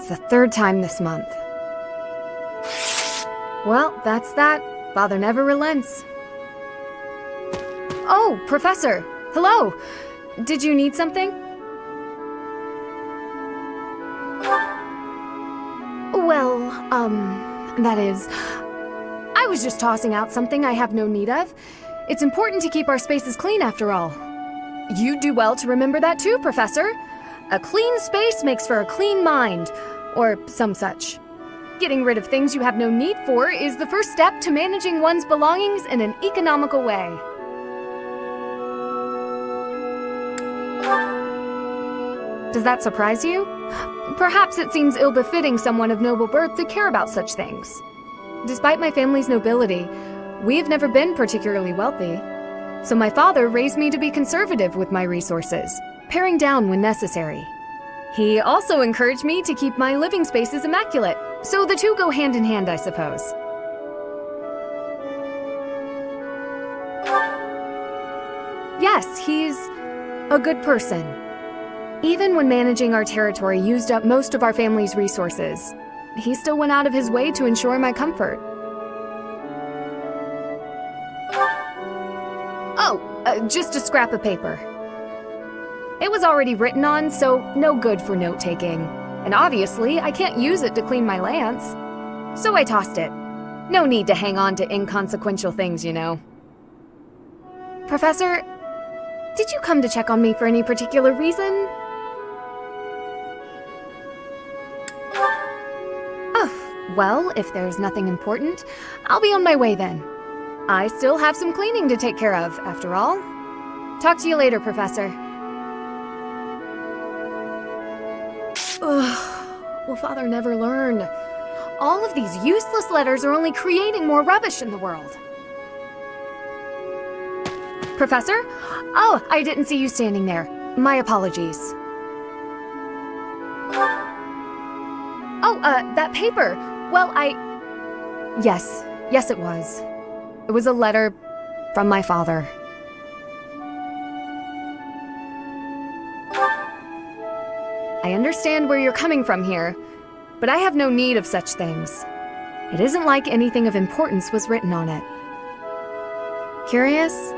It's the third time this month. Well, that's that. Father never relents. Oh, Professor! Hello! Did you need something? Well, that is... I was just tossing out something I have no need of. It's important to keep our spaces clean after all. You'd do well to remember that too, Professor. A clean space makes for a clean mind, or some such. Getting rid of things you have no need for is the first step to managing one's belongings in an economical way. Does that surprise you? Perhaps it seems ill-befitting someone of noble birth to care about such things. Despite my family's nobility, we have never been particularly wealthy. So my father raised me to be conservative with my resources, paring down when necessary. He also encouraged me to keep my living spaces immaculate, so the two go hand in hand, I suppose. Yes, he's a good person. Even when managing our territory used up most of our family's resources, he still went out of his way to ensure my comfort. Just a scrap of paper. It was already written on, so no good for note-taking. And obviously, I can't use it to clean my lance. So I tossed it. No need to hang on to inconsequential things, you know. Professor, did you come to check on me for any particular reason? Oh, well, if there's nothing important, I'll be on my way then. I still have some cleaning to take care of, after all. Talk to you later, Professor. Ugh, will Father never learn? All of these useless letters are only creating more rubbish in the world. Professor? Oh, I didn't see you standing there. My apologies. Oh, that paper. Well, Yes, it was. It was a letter from my father. I understand where you're coming from here, but I have no need of such things. It isn't like anything of importance was written on it. Curious?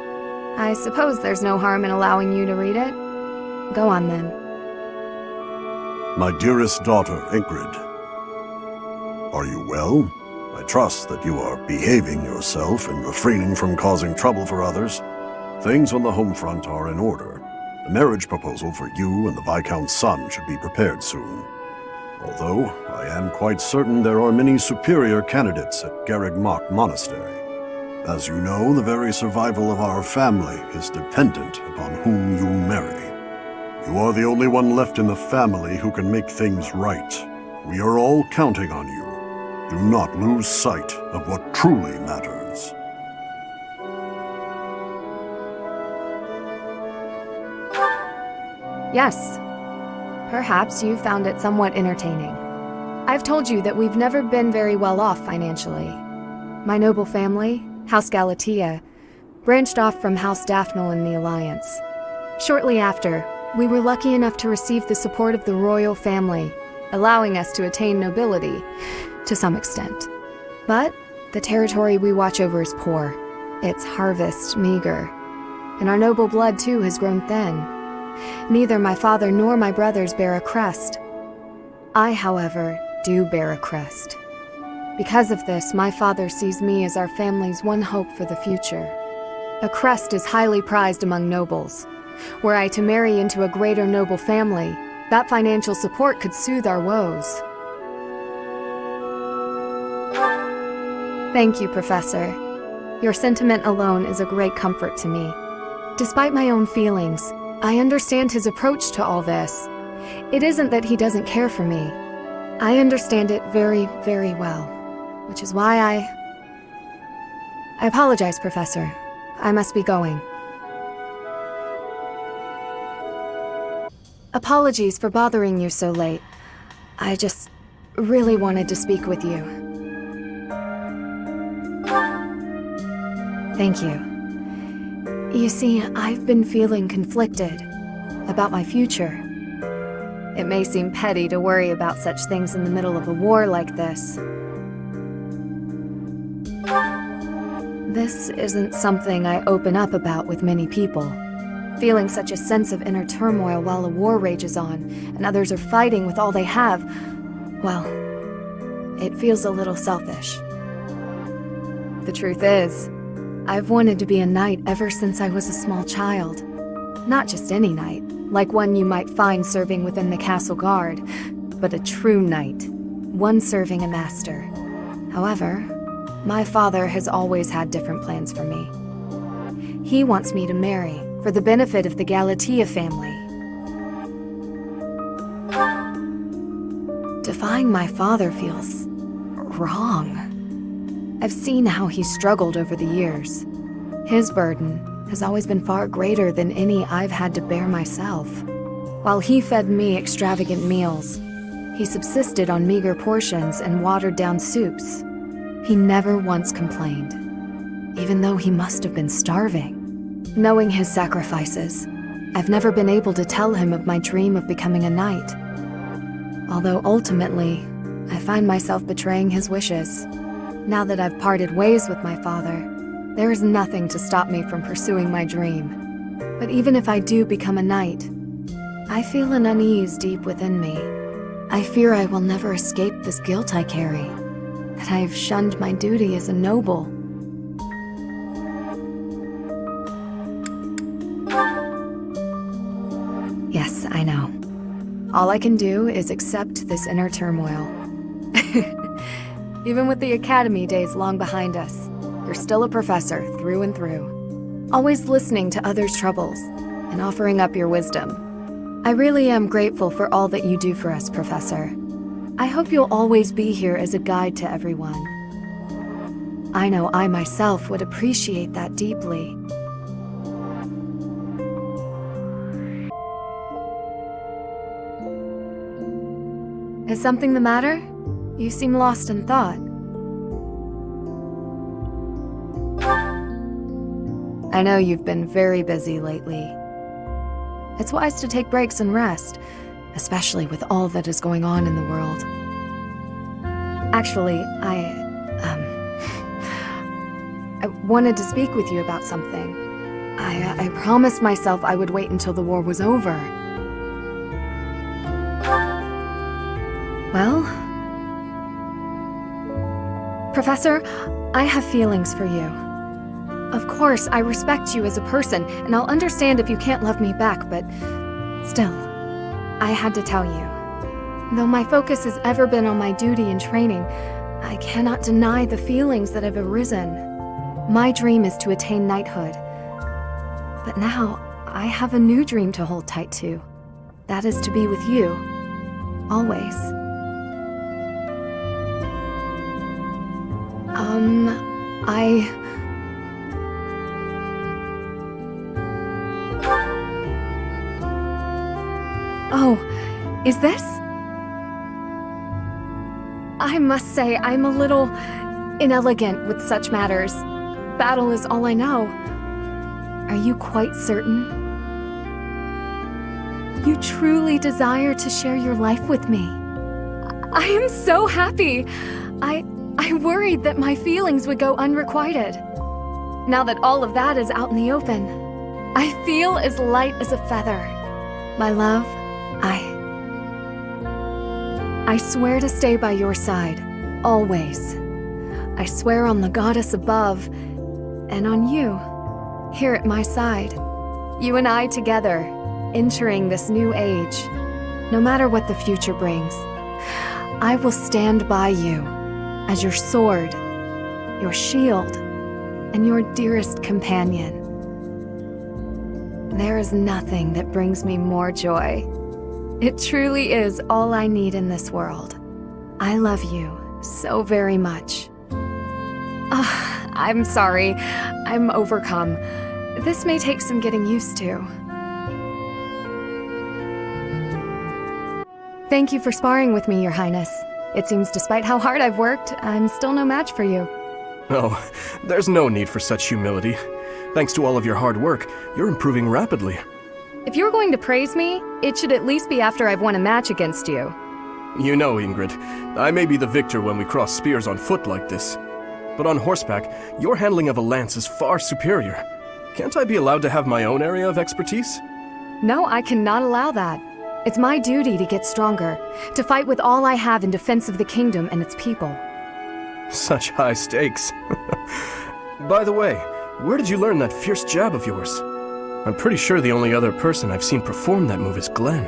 I suppose there's no harm in allowing you to read it. Go on then. My dearest daughter, Ingrid. Are you well? I trust that you are behaving yourself and refraining from causing trouble for others. Things on the home front are in order. The marriage proposal for you and the Viscount's son should be prepared soon. Although, I am quite certain there are many superior candidates at Garrigmach Monastery. As you know, the very survival of our family is dependent upon whom you marry. You are the only one left in the family who can make things right. We are all counting on you. Do not lose sight of what truly matters. Yes. Perhaps you found it somewhat entertaining. I've told you that we've never been very well off financially. My noble family, House Galatea, branched off from House Daphne in the Alliance. Shortly after, we were lucky enough to receive the support of the royal family, allowing us to attain nobility, to some extent. But the territory we watch over is poor, its harvest meager, and our noble blood too has grown thin. Neither my father nor my brothers bear a crest. I, however, do bear a crest. Because of this, my father sees me as our family's one hope for the future. A crest is highly prized among nobles. Were I to marry into a greater noble family, that financial support could soothe our woes. Thank you, Professor. Your sentiment alone is a great comfort to me. Despite my own feelings, I understand his approach to all this. It isn't that he doesn't care for me. I understand it very, very well, which is why I apologize, Professor. I must be going. Apologies for bothering you so late. I just really wanted to speak with you. Thank you. You see, I've been feeling conflicted about my future. It may seem petty to worry about such things in the middle of a war like this. This isn't something I open up about with many people. Feeling such a sense of inner turmoil while a war rages on, and others are fighting with all they have, well, it feels a little selfish. The truth is, I've wanted to be a knight ever since I was a small child. Not just any knight, like one you might find serving within the castle guard, but a true knight, one serving a master. However, my father has always had different plans for me. He wants me to marry for the benefit of the Galatea family. Defying my father feels wrong. I've seen how he's struggled over the years. His burden has always been far greater than any I've had to bear myself. While he fed me extravagant meals, he subsisted on meager portions and watered-down soups. He never once complained, even though he must have been starving. Knowing his sacrifices, I've never been able to tell him of my dream of becoming a knight. Although ultimately, I find myself betraying his wishes. Now that I've parted ways with my father, there is nothing to stop me from pursuing my dream. But even if I do become a knight, I feel an unease deep within me. I fear I will never escape this guilt I carry, that I have shunned my duty as a noble. Yes, I know. All I can do is accept this inner turmoil. Even with the academy days long behind us, you're still a professor through and through. Always listening to others' troubles and offering up your wisdom. I really am grateful for all that you do for us, Professor. I hope you'll always be here as a guide to everyone. I know I myself would appreciate that deeply. Is something the matter? You seem lost in thought. I know you've been very busy lately. It's wise to take breaks and rest, especially with all that is going on in the world. Actually, I wanted to speak with you about something. I promised myself I would wait until the war was over. Well, Professor, I have feelings for you. Of course, I respect you as a person, and I'll understand if you can't love me back, but still, I had to tell you. Though my focus has ever been on my duty and training, I cannot deny the feelings that have arisen. My dream is to attain knighthood. But now, I have a new dream to hold tight to. That is to be with you. Always. Oh, is this? I must say, I'm a little inelegant with such matters. Battle is all I know. Are you quite certain? You truly desire to share your life with me? I am so happy! I worried that my feelings would go unrequited. Now that all of that is out in the open, I feel as light as a feather. My love, I swear to stay by your side, always. I swear on the goddess above, and on you, here at my side. You and I together, entering this new age. No matter what the future brings, I will stand by you as your sword, your shield, and your dearest companion. There is nothing that brings me more joy. It truly is all I need in this world. I love you so very much. I'm sorry. I'm overcome. This may take some getting used to. Thank you for sparring with me, Your Highness. It seems despite how hard I've worked, I'm still no match for you. Oh, there's no need for such humility. Thanks to all of your hard work, you're improving rapidly. If you're going to praise me, it should at least be after I've won a match against you. You know, Ingrid, I may be the victor when we cross spears on foot like this. But on horseback, your handling of a lance is far superior. Can't I be allowed to have my own area of expertise? No, I cannot allow that. It's my duty to get stronger, to fight with all I have in defense of the kingdom and its people. Such high stakes. By the way, where did you learn that fierce jab of yours? I'm pretty sure the only other person I've seen perform that move is Glenn.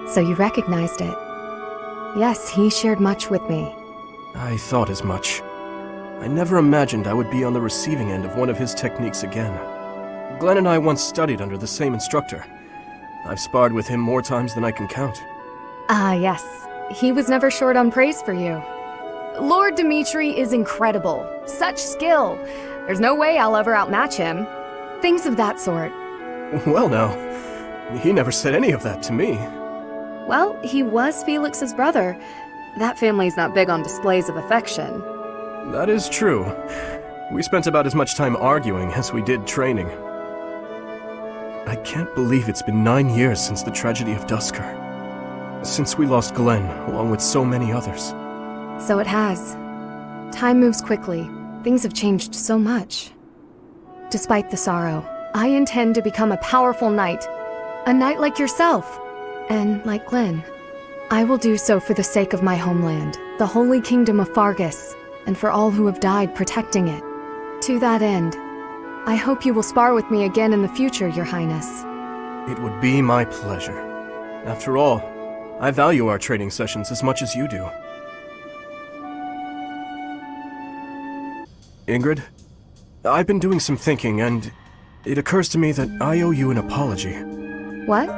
So you recognized it? Yes, he shared much with me. I thought as much. I never imagined I would be on the receiving end of one of his techniques again. Glenn and I once studied under the same instructor. I've sparred with him more times than I can count. Ah, yes. He was never short on praise for you. Lord Dimitri is incredible. Such skill. There's no way I'll ever outmatch him. Things of that sort. Well now, he never said any of that to me. Well, he was Felix's brother. That family's not big on displays of affection. That is true. We spent about as much time arguing as we did training. I can't believe it's been 9 years since the tragedy of Dusker. Since we lost Glenn, along with so many others. So it has. Time moves quickly. Things have changed so much. Despite the sorrow, I intend to become a powerful knight. A knight like yourself. And like Glenn. I will do so for the sake of my homeland, the holy kingdom of Fargus, and for all who have died protecting it. To that end, I hope you will spar with me again in the future, Your Highness. It would be my pleasure. After all, I value our training sessions as much as you do. Ingrid, I've been doing some thinking, and it occurs to me that I owe you an apology. What?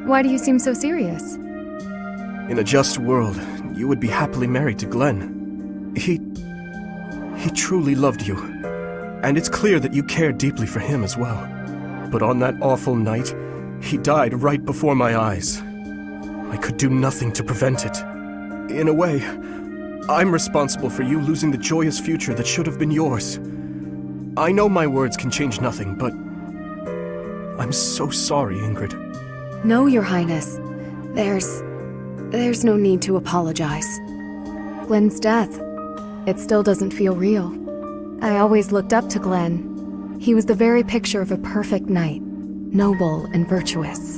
Why do you seem so serious? In a just world, you would be happily married to Glenn. He truly loved you, and it's clear that you cared deeply for him as well. But on that awful night, he died right before my eyes. I could do nothing to prevent it. In a way, I'm responsible for you losing the joyous future that should have been yours. I know my words can change nothing, but I'm so sorry, Ingrid. No, Your Highness. There's no need to apologize. Glenn's death, it still doesn't feel real. I always looked up to Glenn. He was the very picture of a perfect knight, noble and virtuous.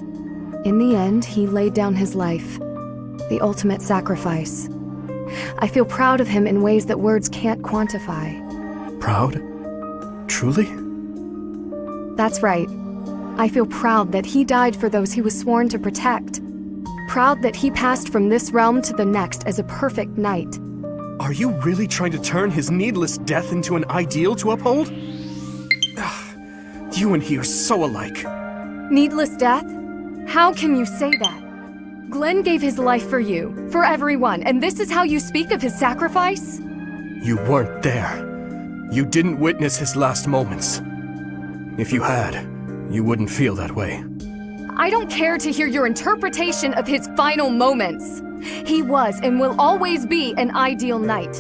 In the end, he laid down his life, the ultimate sacrifice. I feel proud of him in ways that words can't quantify. Proud? Truly? That's right. I feel proud that he died for those he was sworn to protect. Proud that he passed from this realm to the next as a perfect knight. Are you really trying to turn his needless death into an ideal to uphold? You and he are so alike. Needless death? How can you say that? Glenn gave his life for you, for everyone, and this is how you speak of his sacrifice? You weren't there. You didn't witness his last moments. If you had, you wouldn't feel that way. I don't care to hear your interpretation of his final moments. He was and will always be an ideal knight.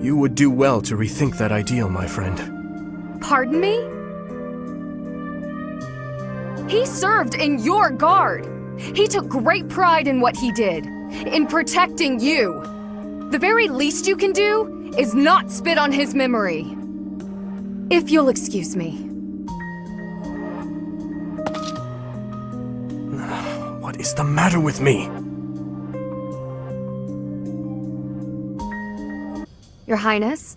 You would do well to rethink that ideal, my friend. Pardon me? He served in your guard. He took great pride in what he did, in protecting you. The very least you can do is not spit on his memory. If you'll excuse me. What is the matter with me? Your Highness,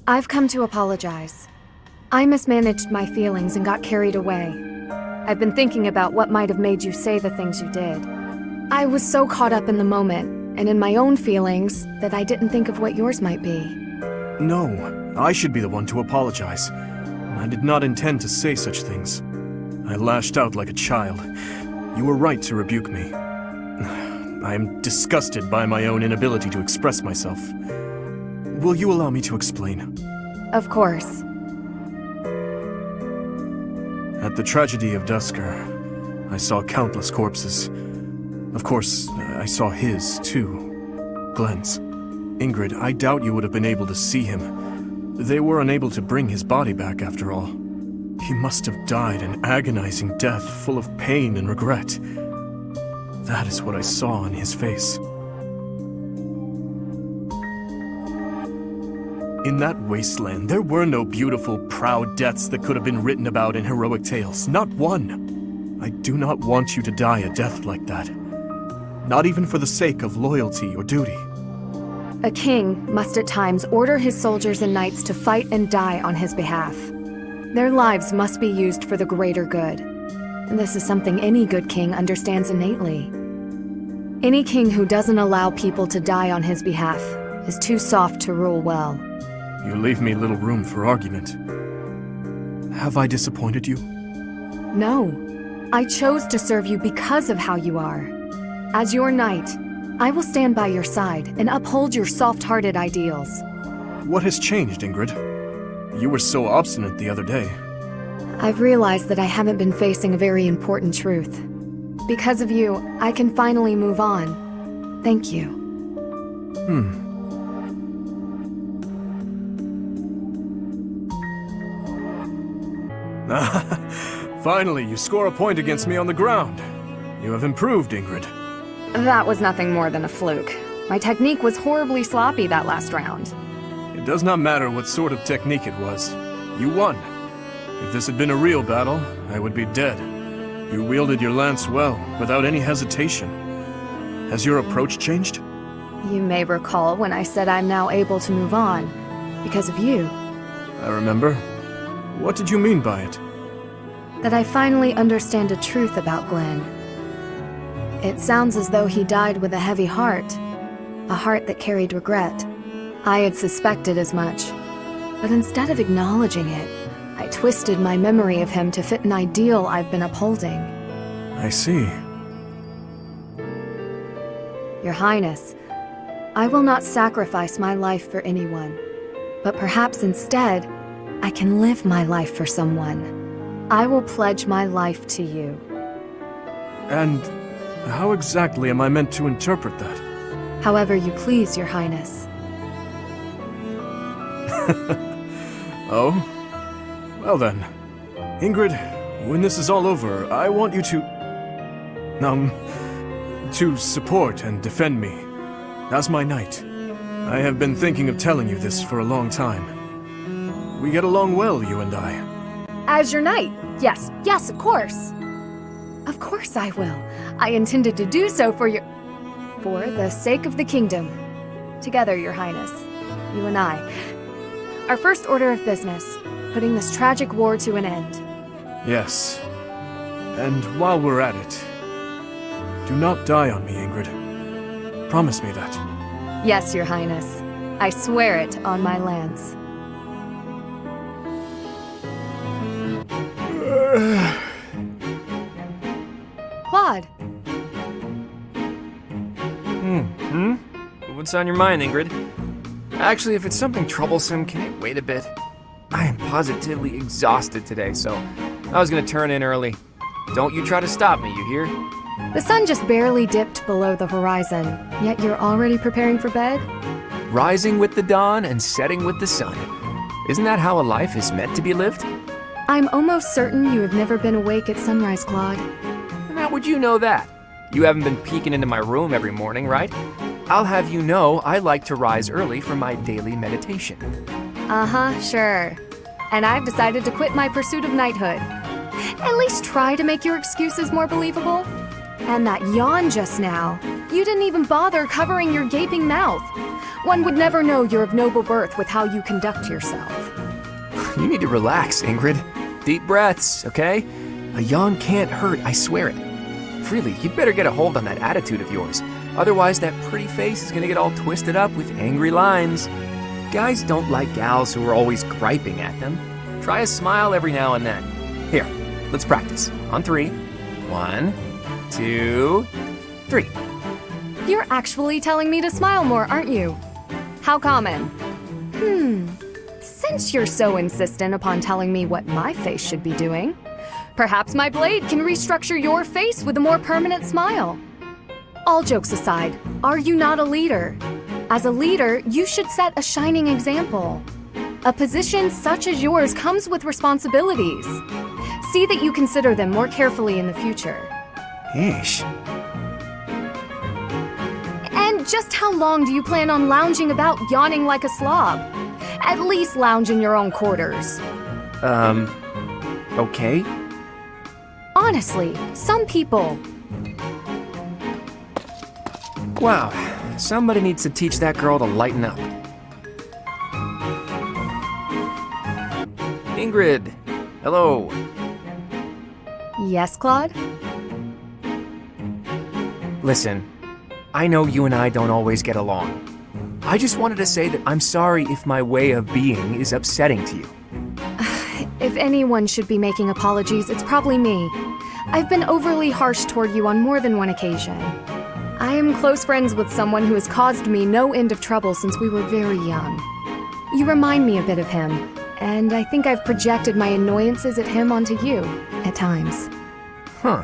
I've come to apologize. I mismanaged my feelings and got carried away. I've been thinking about what might have made you say the things you did. I was so caught up in the moment, and in my own feelings, that I didn't think of what yours might be. No, I should be the one to apologize. I did not intend to say such things. I lashed out like a child. You were right to rebuke me. I am disgusted by my own inability to express myself. Will you allow me to explain? Of course. At the tragedy of Dusker, I saw countless corpses. Of course, I saw his, too. Glenn's. Ingrid, I doubt you would have been able to see him. They were unable to bring his body back, after all. He must have died an agonizing death full of pain and regret. That is what I saw on his face. In that wasteland, there were no beautiful, proud deaths that could have been written about in heroic tales. Not one. I do not want you to die a death like that. Not even for the sake of loyalty or duty. A king must at times order his soldiers and knights to fight and die on his behalf. Their lives must be used for the greater good. And this is something any good king understands innately. Any king who doesn't allow people to die on his behalf is too soft to rule well. You leave me little room for argument. Have I disappointed you? No. I chose to serve you because of how you are. As your knight, I will stand by your side and uphold your soft-hearted ideals. What has changed, Ingrid? You were so obstinate the other day. I've realized that I haven't been facing a very important truth. Because of you, I can finally move on. Thank you. Finally, you score a point against me on the ground. You have improved, Ingrid. That was nothing more than a fluke. My technique was horribly sloppy that last round. It does not matter what sort of technique it was. You won. If this had been a real battle, I would be dead. You wielded your lance well, without any hesitation. Has your approach changed? You may recall when I said I'm now able to move on, because of you. I remember. What did you mean by it? That I finally understand a truth about Glenn. It sounds as though he died with a heavy heart. A heart that carried regret. I had suspected as much. But instead of acknowledging it, I twisted my memory of him to fit an ideal I've been upholding. I see. Your Highness, I will not sacrifice my life for anyone. But perhaps instead, I can live my life for someone. I will pledge my life to you. And how exactly am I meant to interpret that? However you please, Your Highness. Oh? Well then. Ingrid, when this is all over, I want you to support and defend me. As my knight. I have been thinking of telling you this for a long time. We get along well, you and I. As your knight? Yes, of course. Of course I will. I intended to do so for the sake of the kingdom. Together, Your Highness. You and I. Our first order of business. Putting this tragic war to an end. Yes. And while we're at it, do not die on me, Ingrid. Promise me that. Yes, Your Highness. I swear it on my lance. Claude. What's on your mind, Ingrid? Actually, if it's something troublesome, can it wait a bit? I am positively exhausted today, so I was gonna turn in early. Don't you try to stop me, you hear? The sun just barely dipped below the horizon, yet you're already preparing for bed? Rising with the dawn and setting with the sun. Isn't that how a life is meant to be lived? I'm almost certain you have never been awake at sunrise, Claude. And how would you know that? You haven't been peeking into my room every morning, right? I'll have you know I like to rise early for my daily meditation. Sure. And I've decided to quit my pursuit of knighthood. At least try to make your excuses more believable. And that yawn just now. You didn't even bother covering your gaping mouth. One would never know you're of noble birth with how you conduct yourself. You need to relax, Ingrid. Deep breaths, okay? A yawn can't hurt, I swear it. Freely, you'd better get a hold on that attitude of yours. Otherwise, that pretty face is gonna get all twisted up with angry lines. Guys don't like gals who are always griping at them. Try a smile every now and then. Here, let's practice. On 3. 1, 2, 3. You're actually telling me to smile more, aren't you? How common? Since you're so insistent upon telling me what my face should be doing, perhaps my blade can restructure your face with a more permanent smile. All jokes aside, are you not a leader? As a leader, you should set a shining example. A position such as yours comes with responsibilities. See that you consider them more carefully in the future. Ashe. And just how long do you plan on lounging about yawning like a slob? At least lounge in your own quarters. Okay. Honestly, some people... Wow, somebody needs to teach that girl to lighten up. Ingrid, hello. Yes, Claude? Listen, I know you and I don't always get along. I just wanted to say that I'm sorry if my way of being is upsetting to you. If anyone should be making apologies, it's probably me. I've been overly harsh toward you on more than one occasion. I am close friends with someone who has caused me no end of trouble since we were very young. You remind me a bit of him, and I think I've projected my annoyances at him onto you, at times. Huh.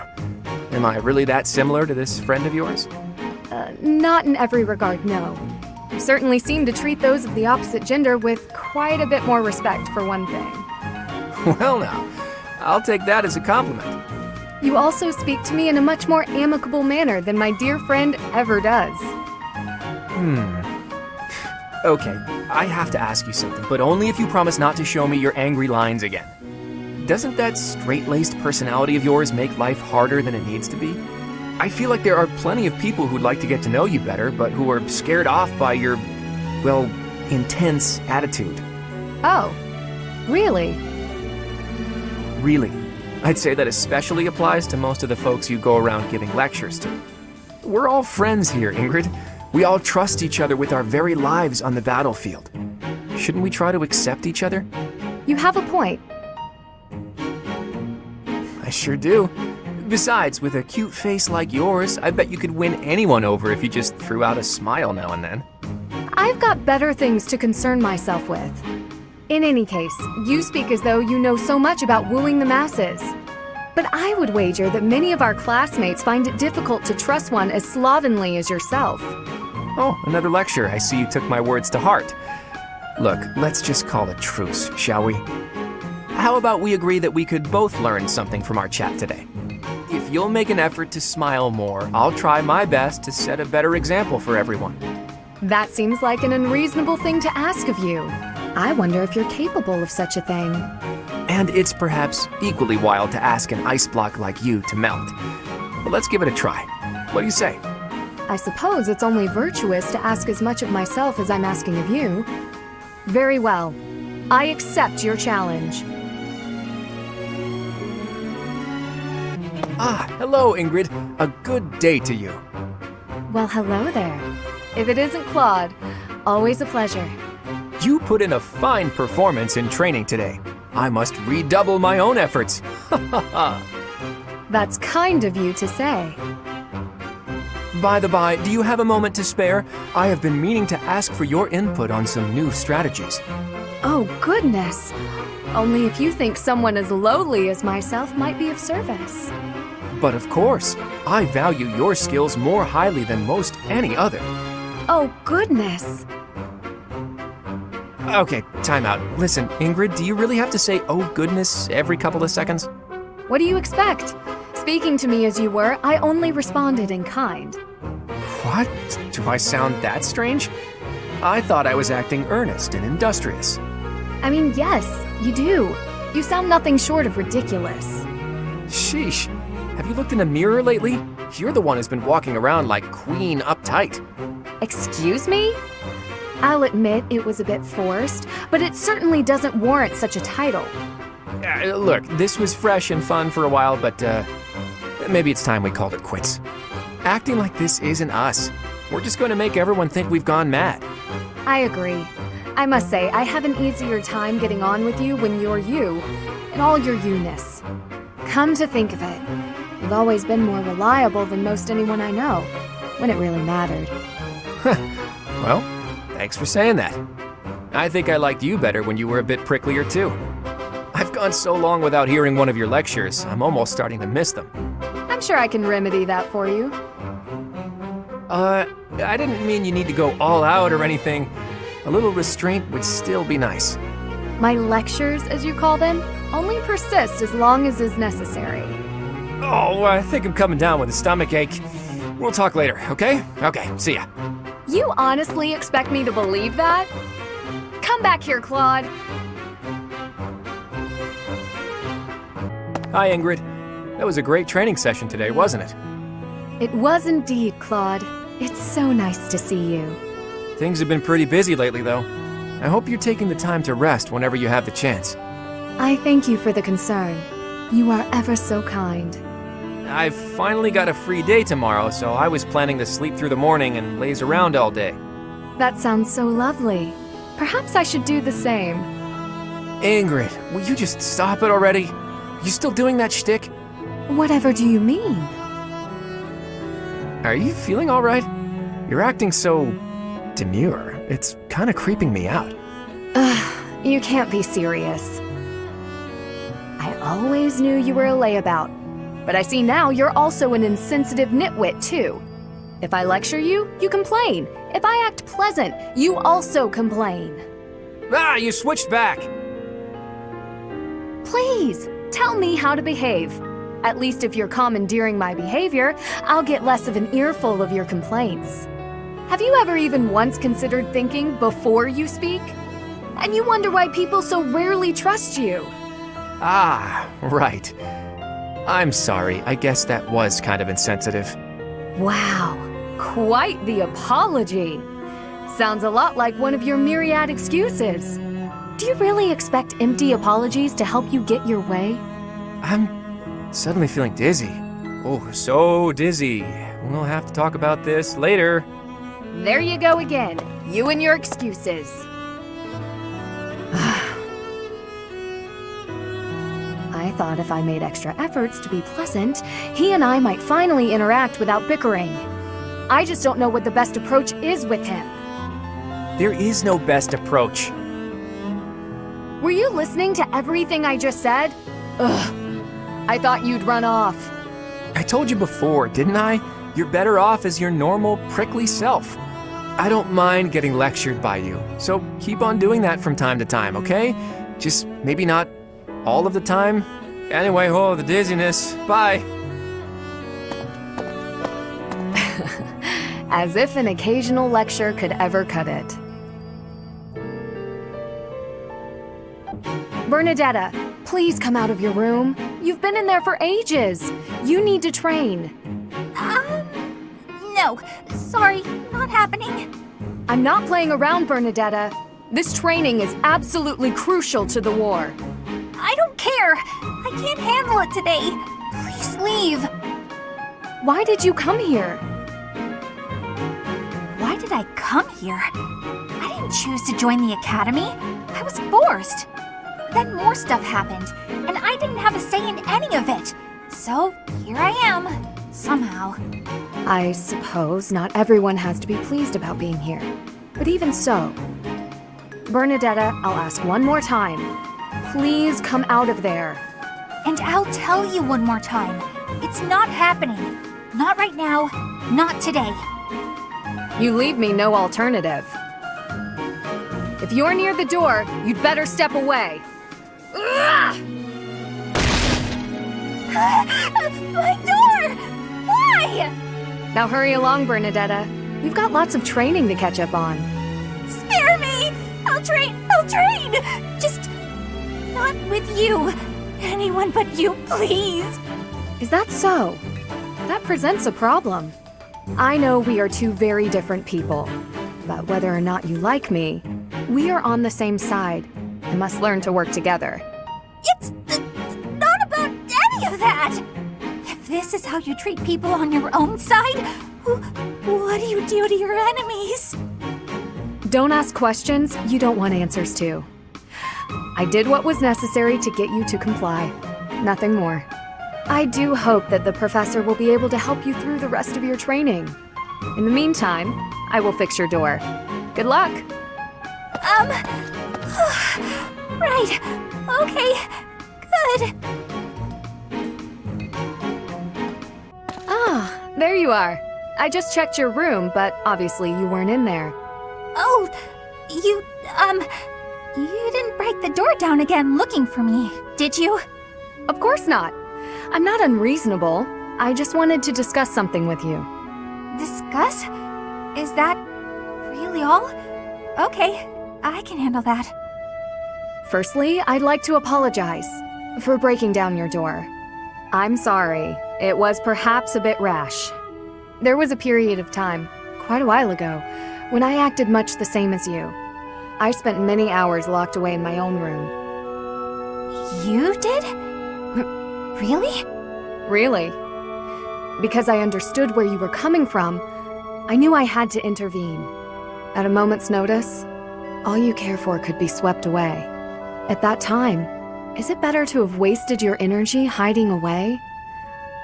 Am I really that similar to this friend of yours? Not in every regard, no. You certainly seem to treat those of the opposite gender with quite a bit more respect, for one thing. Well now, I'll take that as a compliment. You also speak to me in a much more amicable manner than my dear friend ever does. Okay, I have to ask you something, but only if you promise not to show me your angry lines again. Doesn't that straight-laced personality of yours make life harder than it needs to be? I feel like there are plenty of people who'd like to get to know you better, but who are scared off by your, well, intense attitude. Oh, really? Really. I'd say that especially applies to most of the folks you go around giving lectures to. We're all friends here, Ingrid. We all trust each other with our very lives on the battlefield. Shouldn't we try to accept each other? You have a point. I sure do. Besides, with a cute face like yours, I bet you could win anyone over if you just threw out a smile now and then. I've got better things to concern myself with. In any case, you speak as though you know so much about wooing the masses. But I would wager that many of our classmates find it difficult to trust one as slovenly as yourself. Oh, another lecture. I see you took my words to heart. Look, let's just call a truce, shall we? How about we agree that we could both learn something from our chat today? If you'll make an effort to smile more, I'll try my best to set a better example for everyone. That seems like an unreasonable thing to ask of you. I wonder if you're capable of such a thing. And it's perhaps equally wild to ask an ice block like you to melt. But let's give it a try. What do you say? I suppose it's only virtuous to ask as much of myself as I'm asking of you. Very well. I accept your challenge. Ah, hello, Ingrid. A good day to you. Well, hello there. If it isn't Claude, always a pleasure. You put in a fine performance in training today. I must redouble my own efforts. Ha ha ha. That's kind of you to say. By the by, do you have a moment to spare? I have been meaning to ask for your input on some new strategies. Oh, goodness. Only if you think someone as lowly as myself might be of service. But of course, I value your skills more highly than most any other. Oh, goodness. Okay, time out. Listen, Ingrid, do you really have to say, oh goodness, every couple of seconds? What do you expect? Speaking to me as you were, I only responded in kind. What? Do I sound that strange? I thought I was acting earnest and industrious. I mean, yes, you do. You sound nothing short of ridiculous. Sheesh. Have you looked in a mirror lately? You're the one who's been walking around like Queen uptight. Excuse me? I'll admit it was a bit forced, but it certainly doesn't warrant such a title. Look, this was fresh and fun for a while, but maybe it's time we called it quits. Acting like this isn't us. We're just going to make everyone think we've gone mad. I agree. I must say, I have an easier time getting on with you when you're you, in all your you-ness. Come to think of it, you've always been more reliable than most anyone I know, when it really mattered. Well, thanks for saying that. I think I liked you better when you were a bit pricklier too. I've gone so long without hearing one of your lectures, I'm almost starting to miss them. I'm sure I can remedy that for you. I didn't mean you need to go all out or anything. A little restraint would still be nice. My lectures, as you call them, only persist as long as is necessary. Oh, I think I'm coming down with a stomach ache. We'll talk later, okay? Okay, see ya. You honestly expect me to believe that? Come back here, Claude. Hi, Ingrid. That was a great training session today, wasn't it? It was indeed, Claude. It's so nice to see you. Things have been pretty busy lately, though. I hope you're taking the time to rest whenever you have the chance. I thank you for the concern. You are ever so kind. I've finally got a free day tomorrow, so I was planning to sleep through the morning and laze around all day. That sounds so lovely. Perhaps I should do the same. Ingrid, will you just stop it already? You still doing that shtick? Whatever do you mean? Are you feeling all right? You're acting so demure. It's kind of creeping me out. Ugh, you can't be serious. I always knew you were a layabout, but I see now you're also an insensitive nitwit, too. If I lecture you, you complain. If I act pleasant, you also complain. Ah, you switched back! Please, tell me how to behave. At least if you're commandeering my behavior, I'll get less of an earful of your complaints. Have you ever even once considered thinking before you speak? And you wonder why people so rarely trust you. Ah, right. I'm sorry, I guess that was kind of insensitive. Wow, quite the apology. Sounds a lot like one of your myriad excuses. Do you really expect empty apologies to help you get your way? I'm suddenly feeling dizzy. Oh, so dizzy. We'll have to talk about this later. There you go again, you and your excuses. I thought if I made extra efforts to be pleasant, he and I might finally interact without bickering. I just don't know what the best approach is with him. There is no best approach. Were you listening to everything I just said? Ugh. I thought you'd run off. I told you before, didn't I? You're better off as your normal, prickly self. I don't mind getting lectured by you, so keep on doing that from time to time, okay? Just maybe not all of the time. Anyway, oh, the dizziness. Bye. As if an occasional lecture could ever cut it. Bernadetta, please come out of your room. You've been in there for ages. You need to train. No. Sorry, not happening. I'm not playing around, Bernadetta. This training is absolutely crucial to the war. I don't care. I can't handle it today. Please leave. Why did you come here? Why did I come here? I didn't choose to join the academy. I was forced. Then more stuff happened, and I didn't have a say in any of it. So here I am, somehow. I suppose not everyone has to be pleased about being here. But even so, Bernadetta, I'll ask one more time. Please come out of there. And I'll tell you one more time. It's not happening. Not right now. Not today. You leave me no alternative. If you're near the door, you'd better step away. Ugh! My door! Why? Now hurry along, Bernadetta. You've got lots of training to catch up on. Spare me! I'll train! Just not with you. Anyone but you, please. Is that so? That presents a problem. I know we are two very different people, but whether or not you like me, we are on the same side and must learn to work together. It's not about any of that! If this is how you treat people on your own side, what do you do to your enemies? Don't ask questions you don't want answers to. I did what was necessary to get you to comply. Nothing more. I do hope that the professor will be able to help you through the rest of your training. In the meantime, I will fix your door. Good luck! Right. Okay. Good. Ah, there you are. I just checked your room, but obviously you weren't in there. Oh, You didn't break the door down again looking for me, did you? Of course not. I'm not unreasonable. I just wanted to discuss something with you. Discuss? Is that really all? Okay, I can handle that. Firstly, I'd like to apologize for breaking down your door. I'm sorry. It was perhaps a bit rash. There was a period of time, quite a while ago, when I acted much the same as you. I spent many hours locked away in my own room. You did? Really? Really? Because I understood where you were coming from, I knew I had to intervene. At a moment's notice, all you care for could be swept away. At that time, is it better to have wasted your energy hiding away?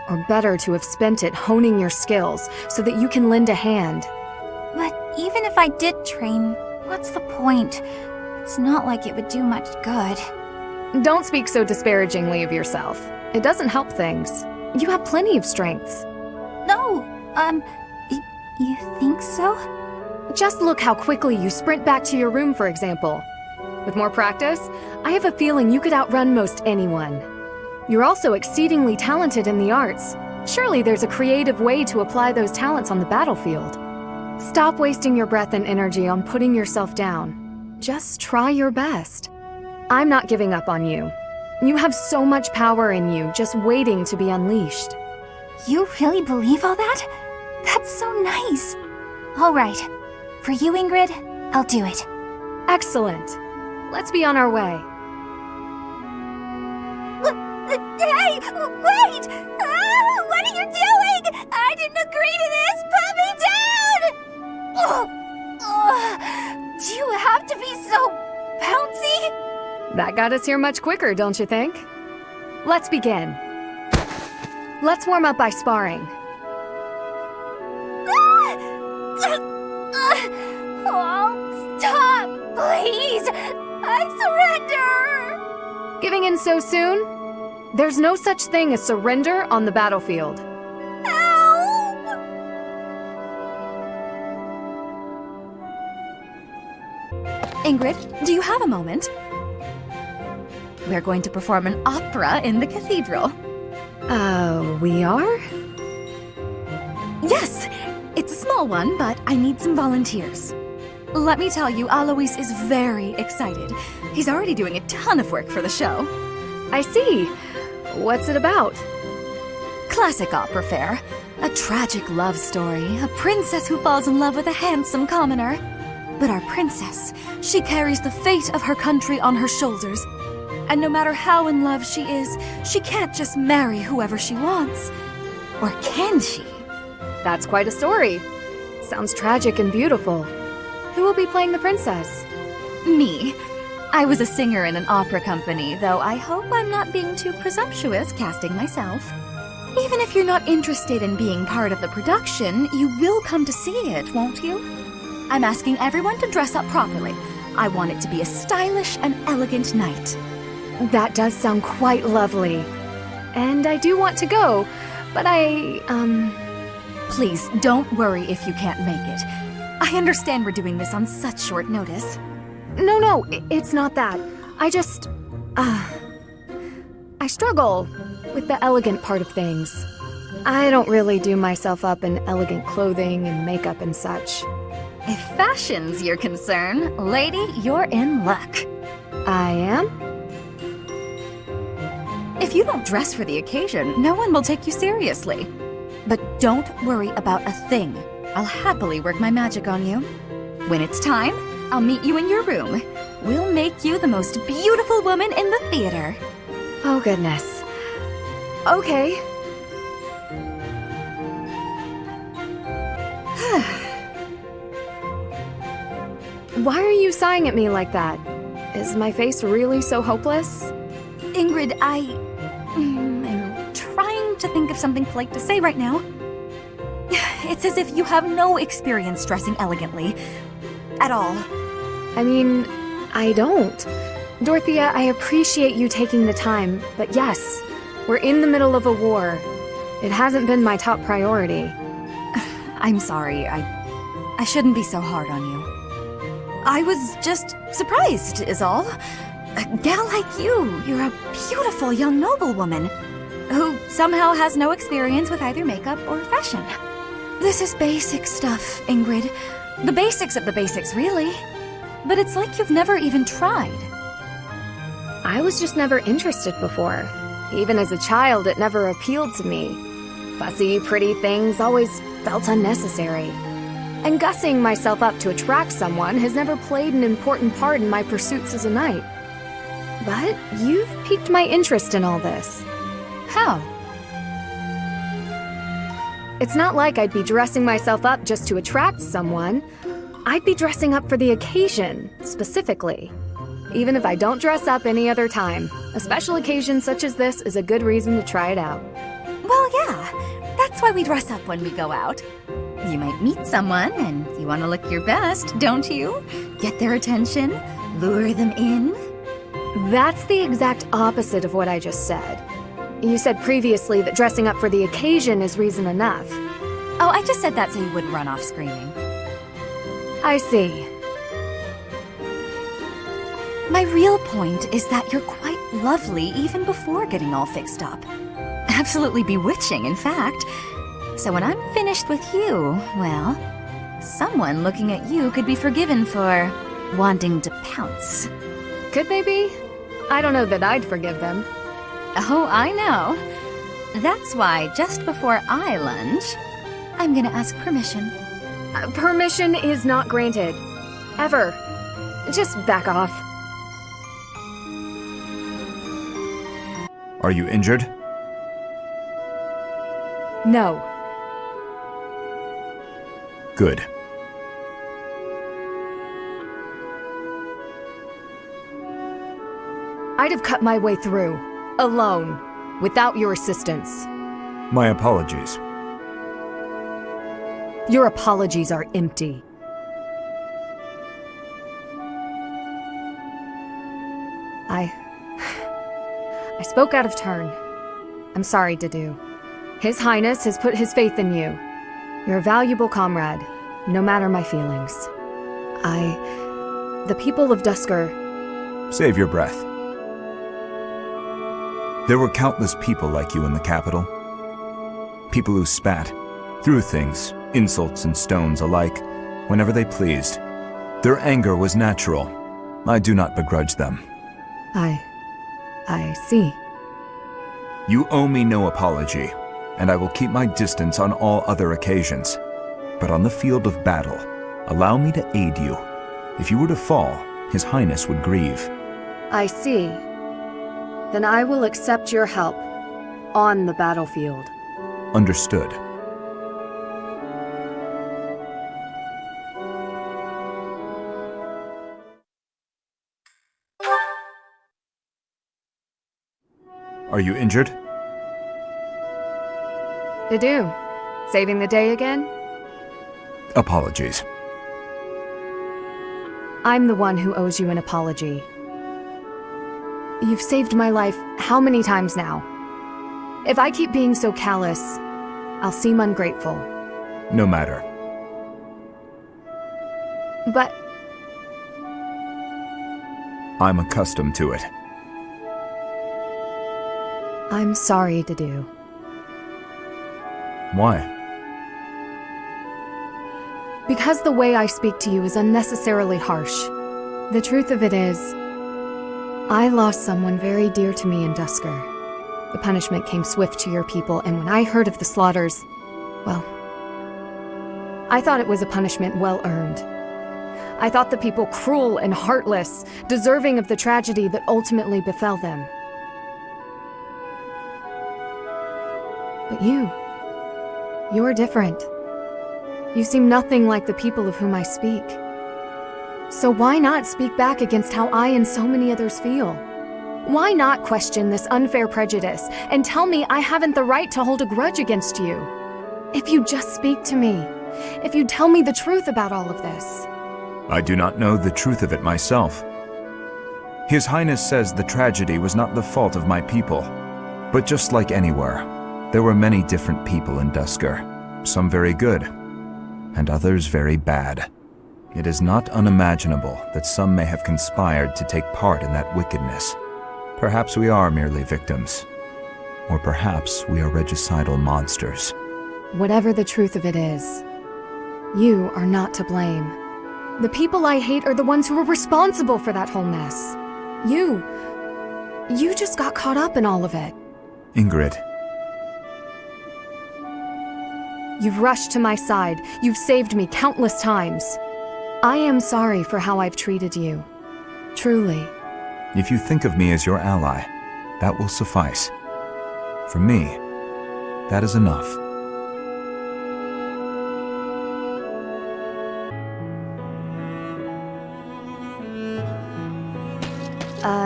Or better to have spent it honing your skills so that you can lend a hand? But even if I did train, what's the point? It's not like it would do much good. Don't speak so disparagingly of yourself. It doesn't help things. You have plenty of strengths. No, you think so? Just look how quickly you sprint back to your room, for example. With more practice, I have a feeling you could outrun most anyone. You're also exceedingly talented in the arts. Surely there's a creative way to apply those talents on the battlefield. Stop wasting your breath and energy on putting yourself down. Just try your best. I'm not giving up on you. You have so much power in you, just waiting to be unleashed. You really believe all that? That's so nice. All right. For you, Ingrid, I'll do it. Excellent. Let's be on our way. Hey, wait! What are you doing? I didn't agree to this! Put me down! Do you have to be so bouncy? That got us here much quicker, don't you think? Let's begin. Let's warm up by sparring. Oh, stop, please! I surrender! Giving in so soon? There's no such thing as surrender on the battlefield. Help! Ingrid, do you have a moment? We're going to perform an opera in the cathedral. We are? Yes! It's a small one, but I need some volunteers. Let me tell you, Alois is very excited. He's already doing a ton of work for the show. I see. What's it about? Classic opera fare. A tragic love story. A princess who falls in love with a handsome commoner. But our princess, she carries the fate of her country on her shoulders. And no matter how in love she is, she can't just marry whoever she wants. Or can she? That's quite a story. Sounds tragic and beautiful. Who will be playing the princess? Me. I was a singer in an opera company, though I hope I'm not being too presumptuous casting myself. Even if you're not interested in being part of the production, you will come to see it, won't you? I'm asking everyone to dress up properly. I want it to be a stylish and elegant night. That does sound quite lovely. And I do want to go, but Please, don't worry if you can't make it. I understand we're doing this on such short notice. No, it's not that. I struggle with the elegant part of things. I don't really do myself up in elegant clothing and makeup and such. If fashion's your concern, lady, you're in luck. I am? If you don't dress for the occasion, no one will take you seriously. But don't worry about a thing. I'll happily work my magic on you. When it's time, I'll meet you in your room. We'll make you the most beautiful woman in the theater. Oh, goodness. Okay. Why are you sighing at me like that? Is my face really so hopeless? Ingrid, I'm trying to think of something polite to say right now. It's as if you have no experience dressing elegantly. At all. I mean, I don't. Dorothea, I appreciate you taking the time, but yes, we're in the middle of a war. It hasn't been my top priority. I'm sorry, I shouldn't be so hard on you. I was just surprised, is all. A gal like you're a beautiful young noblewoman who somehow has no experience with either makeup or fashion. This is basic stuff, Ingrid. The basics of the basics, really. But it's like you've never even tried. I was just never interested before. Even as a child, it never appealed to me. Fussy, pretty things always felt unnecessary. And gussing myself up to attract someone has never played an important part in my pursuits as a knight. But you've piqued my interest in all this. How? It's not like I'd be dressing myself up just to attract someone. I'd be dressing up for the occasion, specifically. Even if I don't dress up any other time, a special occasion such as this is a good reason to try it out. Well, yeah. That's why we dress up when we go out. You might meet someone, and you want to look your best, don't you? Get their attention, lure them in. That's the exact opposite of what I just said. You said previously that dressing up for the occasion is reason enough. Oh, I just said that so you wouldn't run off screaming. I see. My real point is that you're quite lovely even before getting all fixed up. Absolutely bewitching, in fact. So when I'm finished with you, well, someone looking at you could be forgiven for wanting to pounce. Could they be? I don't know that I'd forgive them. Oh, I know. That's why just before I lunge, I'm gonna ask permission. Permission is not granted. Ever. Just back off. Are you injured? No. Good. I'd have cut my way through, alone, without your assistance. My apologies. Your apologies are empty. I spoke out of turn. I'm sorry, Dedu. His Highness has put his faith in you. You're a valuable comrade, no matter my feelings. The people of Dusker... Save your breath. There were countless people like you in the capital. People who spat, threw things, insults and stones alike, whenever they pleased. Their anger was natural. I do not begrudge them. I see. You owe me no apology, and I will keep my distance on all other occasions. But on the field of battle, allow me to aid you. If you were to fall, His Highness would grieve. I see. Then I will accept your help on the battlefield. Understood. Are you injured? Dedu, saving the day again? Apologies. I'm the one who owes you an apology. You've saved my life how many times now? If I keep being so callous, I'll seem ungrateful. No matter. But... I'm accustomed to it. I'm sorry, Dedu. Why? Because the way I speak to you is unnecessarily harsh. The truth of it is, I lost someone very dear to me in Dusker. The punishment came swift to your people, and when I heard of the slaughters, well, I thought it was a punishment well earned. I thought the people cruel and heartless, deserving of the tragedy that ultimately befell them. But you're different. You seem nothing like the people of whom I speak. So why not speak back against how I and so many others feel? Why not question this unfair prejudice and tell me I haven't the right to hold a grudge against you? If you just speak to me, if you tell me the truth about all of this. I do not know the truth of it myself. His Highness says the tragedy was not the fault of my people. But just like anywhere, there were many different people in Dusker. Some very good, and others very bad. It is not unimaginable that some may have conspired to take part in that wickedness. Perhaps we are merely victims. Or perhaps we are regicidal monsters. Whatever the truth of it is, you are not to blame. The people I hate are the ones who are responsible for that whole mess. You just got caught up in all of it. Ingrid, You've rushed to my side. You've saved me countless times. I am sorry for how I've treated you. Truly. if you think of me as your ally, that will suffice. For me, that is enough.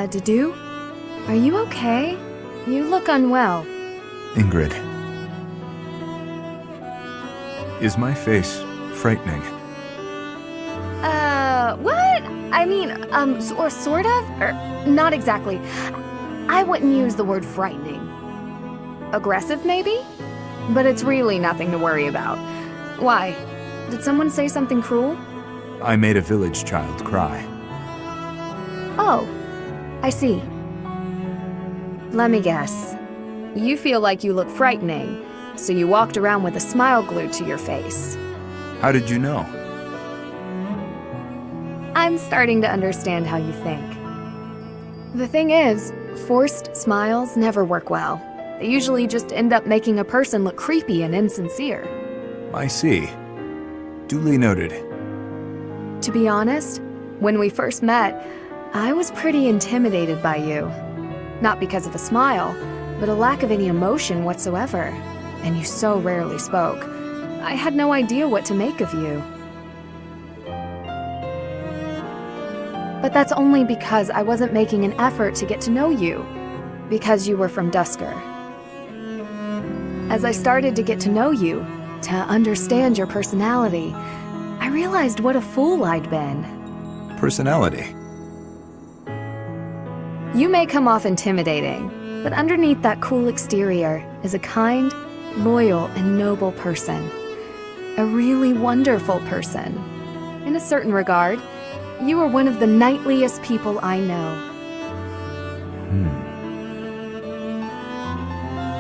Dedu? Are you okay? You look unwell. Ingrid. Is my face frightening? What? I mean, sort of? Or, not exactly. I wouldn't use the word frightening. Aggressive, maybe? But it's really nothing to worry about. Why? Did someone say something cruel? I made a village child cry. Oh, I see. Let me guess. You feel like you look frightening, so you walked around with a smile glued to your face. How did you know? I'm starting to understand how you think. The thing is, forced smiles never work well. They usually just end up making a person look creepy and insincere. I see. Duly noted. To be honest, when we first met, I was pretty intimidated by you. Not because of a smile, but a lack of any emotion whatsoever. And you so rarely spoke. I had no idea what to make of you. But that's only because I wasn't making an effort to get to know you. Because you were from Dusker. As I started to get to know you, to understand your personality, I realized what a fool I'd been. Personality. You may come off intimidating, but underneath that cool exterior is a kind, loyal, and noble person. A really wonderful person. In a certain regard, you are one of the knightliest people I know.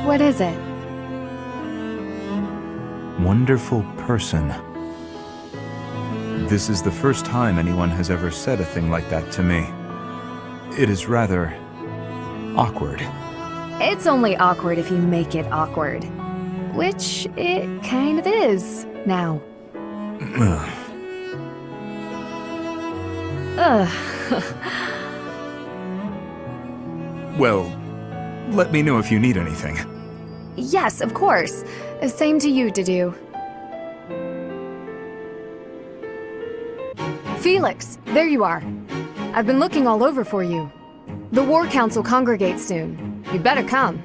What is it? Wonderful person. This is the first time anyone has ever said a thing like that to me. It is rather awkward. It's only awkward if you make it awkward. Which it kind of is, now. Ugh. Well, let me know if you need anything. Yes, of course. Same to you, Dedu. Felix, there you are. I've been looking all over for you. The War Council congregates soon. You'd better come.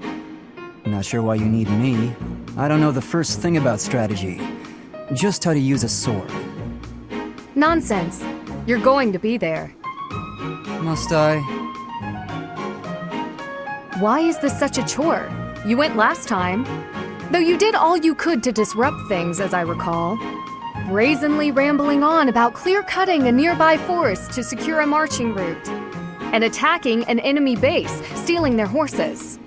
Not sure why you need me. I don't know the first thing about strategy. Just how to use a sword. Nonsense. You're going to be there. Must I? Why is this such a chore? You went last time. Though you did all you could to disrupt things, as I recall. Brazenly rambling on about clear-cutting a nearby forest to secure a marching route. And attacking an enemy base, stealing their horses.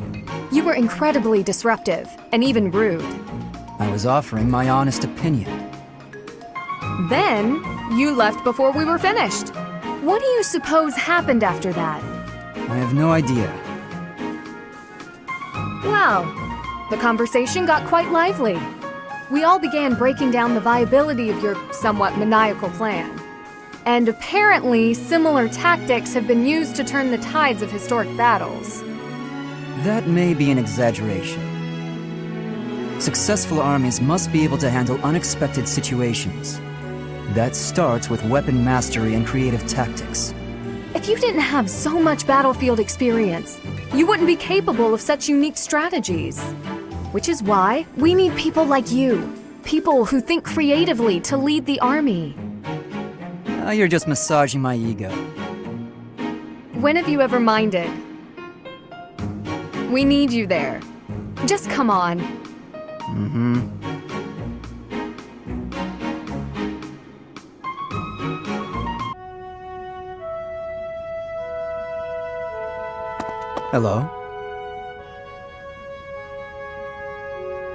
You were incredibly disruptive, and even rude. I was offering my honest opinion. Then, you left before we were finished. What do you suppose happened after that? I have no idea. Well, the conversation got quite lively. We all began breaking down the viability of your somewhat maniacal plan. And apparently, similar tactics have been used to turn the tides of historic battles. That may be an exaggeration. Successful armies must be able to handle unexpected situations. That starts with weapon mastery and creative tactics. If you didn't have so much battlefield experience, you wouldn't be capable of such unique strategies. Which is why we need people like you. People who think creatively to lead the army. You're just massaging my ego. When have you ever minded? We need you there. Just come on. Hello?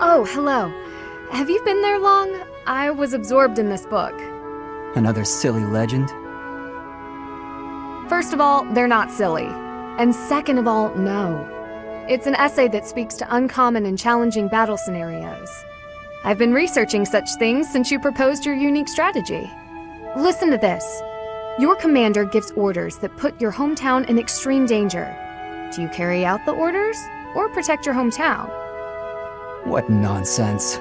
Oh, hello. Have you been there long? I was absorbed in this book. Another silly legend? First of all, they're not silly. And second of all, no. It's an essay that speaks to uncommon and challenging battle scenarios. I've been researching such things since you proposed your unique strategy. Listen to this. Your commander gives orders that put your hometown in extreme danger. Do you carry out the orders or protect your hometown? What nonsense.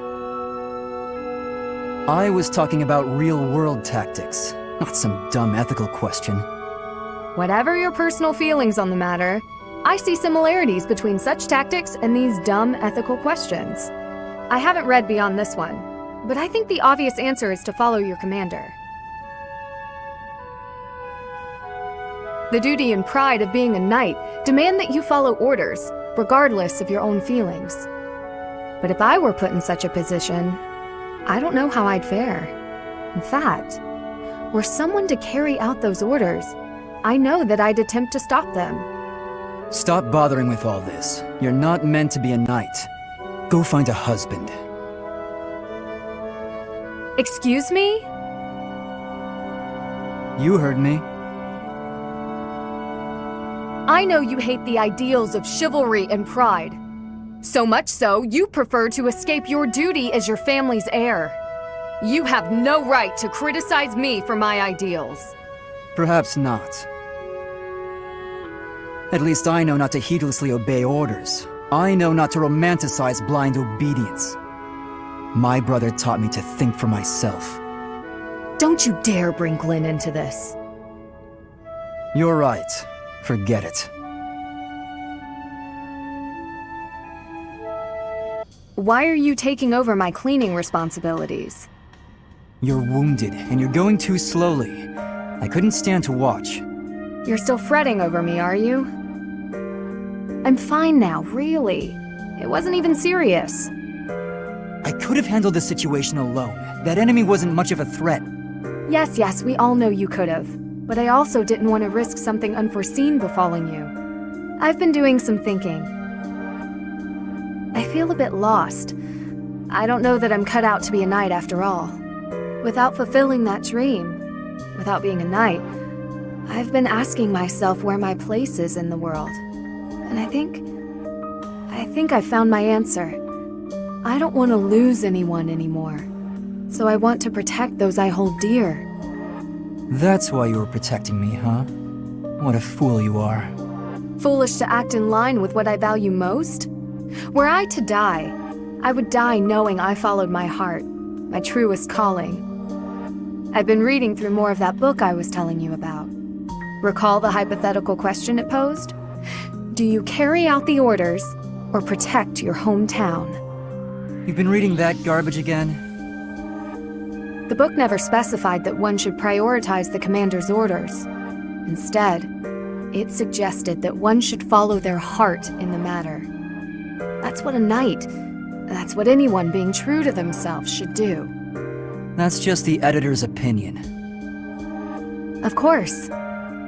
I was talking about real-world tactics, not some dumb ethical question. Whatever your personal feelings on the matter, I see similarities between such tactics and these dumb ethical questions. I haven't read beyond this one, but I think the obvious answer is to follow your commander. The duty and pride of being a knight demand that you follow orders, regardless of your own feelings. But if I were put in such a position, I don't know how I'd fare. In fact, were someone to carry out those orders, I know that I'd attempt to stop them. Stop bothering with all this. You're not meant to be a knight. Go find a husband. Excuse me? You heard me. I know you hate the ideals of chivalry and pride. So much so, you prefer to escape your duty as your family's heir. You have no right to criticize me for my ideals. Perhaps not. At least I know not to heedlessly obey orders. I know not to romanticize blind obedience. My brother taught me to think for myself. Don't you dare bring Glenn into this. You're right. Forget it. Why are you taking over my cleaning responsibilities? You're wounded, and you're going too slowly. I couldn't stand to watch. You're still fretting over me, are you? I'm fine now, really. It wasn't even serious. I could have handled the situation alone. That enemy wasn't much of a threat. Yes, we all know you could have. But I also didn't want to risk something unforeseen befalling you. I've been doing some thinking. I feel a bit lost. I don't know that I'm cut out to be a knight after all. Without fulfilling that dream, without being a knight, I've been asking myself where my place is in the world. And I think I found my answer. I don't want to lose anyone anymore. So I want to protect those I hold dear. That's why you were protecting me, huh? What a fool you are. Foolish to act in line with what I value most? Were I to die, I would die knowing I followed my heart, my truest calling. I've been reading through more of that book I was telling you about. Recall the hypothetical question it posed? Do you carry out the orders or protect your hometown? You've been reading that garbage again? The book never specified that one should prioritize the commander's orders. Instead, it suggested that one should follow their heart in the matter. That's what a knight, that's what anyone being true to themselves should do. That's just the editor's opinion. Of course,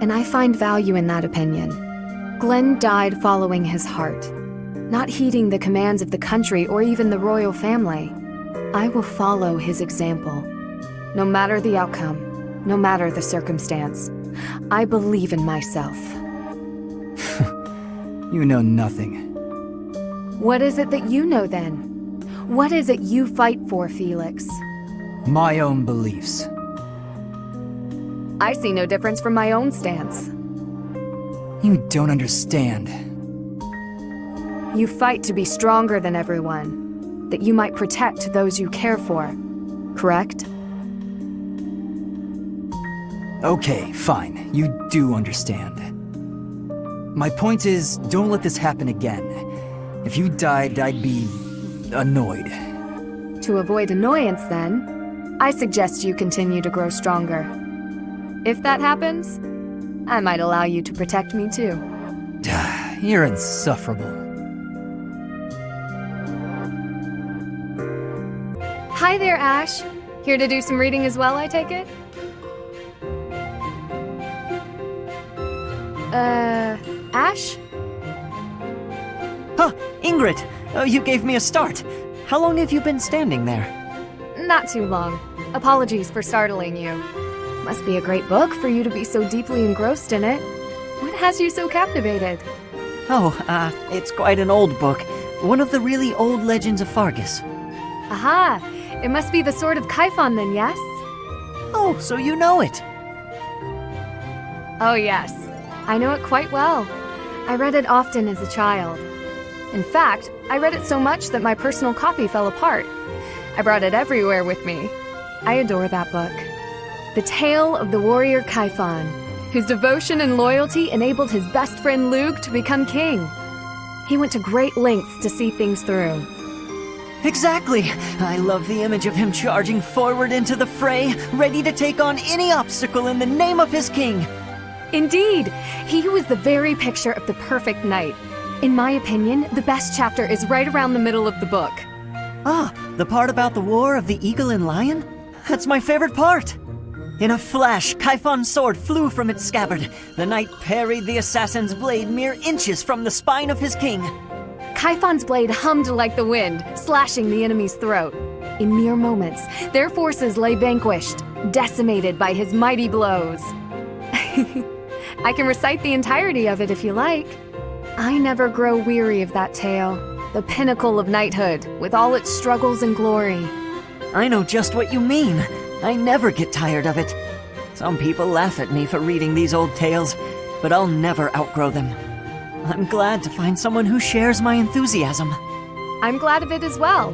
and I find value in that opinion. Glenn died following his heart, not heeding the commands of the country or even the royal family. I will follow his example. No matter the outcome, no matter the circumstance, I believe in myself. You know nothing. What is it that you know then? What is it you fight for, Felix? My own beliefs. I see no difference from my own stance. You don't understand. You fight to be stronger than everyone, that you might protect those you care for, correct? Okay, fine. You do understand. My point is, don't let this happen again. If you died, I'd be annoyed. To avoid annoyance, then, I suggest you continue to grow stronger. If that happens, I might allow you to protect me too. You're insufferable. Hi there, Ashe. Here to do some reading as well, I take it? Ashe? Ingrid, you gave me a start. How long have you been standing there? Not too long. Apologies for startling you. Must be a great book for you to be so deeply engrossed in it. What has you so captivated? Oh, it's quite an old book. One of the really old legends of Fargus. Aha! It must be the Sword of Kaifon then, yes? Oh, so you know it. Oh yes, I know it quite well. I read it often as a child. In fact, I read it so much that my personal copy fell apart. I brought it everywhere with me. I adore that book. The tale of the warrior Kaifon, whose devotion and loyalty enabled his best friend Lug to become king. He went to great lengths to see things through. Exactly! I love the image of him charging forward into the fray, ready to take on any obstacle in the name of his king. Indeed, he was the very picture of the perfect knight. In my opinion, the best chapter is right around the middle of the book. Ah, the part about the war of the eagle and lion? That's my favorite part! In a flash, Kaifon's sword flew from its scabbard. The knight parried the assassin's blade mere inches from the spine of his king. Kaifon's blade hummed like the wind, slashing the enemy's throat. In mere moments, their forces lay vanquished, decimated by his mighty blows. I can recite the entirety of it if you like. I never grow weary of that tale, the pinnacle of knighthood, with all its struggles and glory. I know just what you mean. I never get tired of it. Some people laugh at me for reading these old tales, but I'll never outgrow them. I'm glad to find someone who shares my enthusiasm. I'm glad of it as well.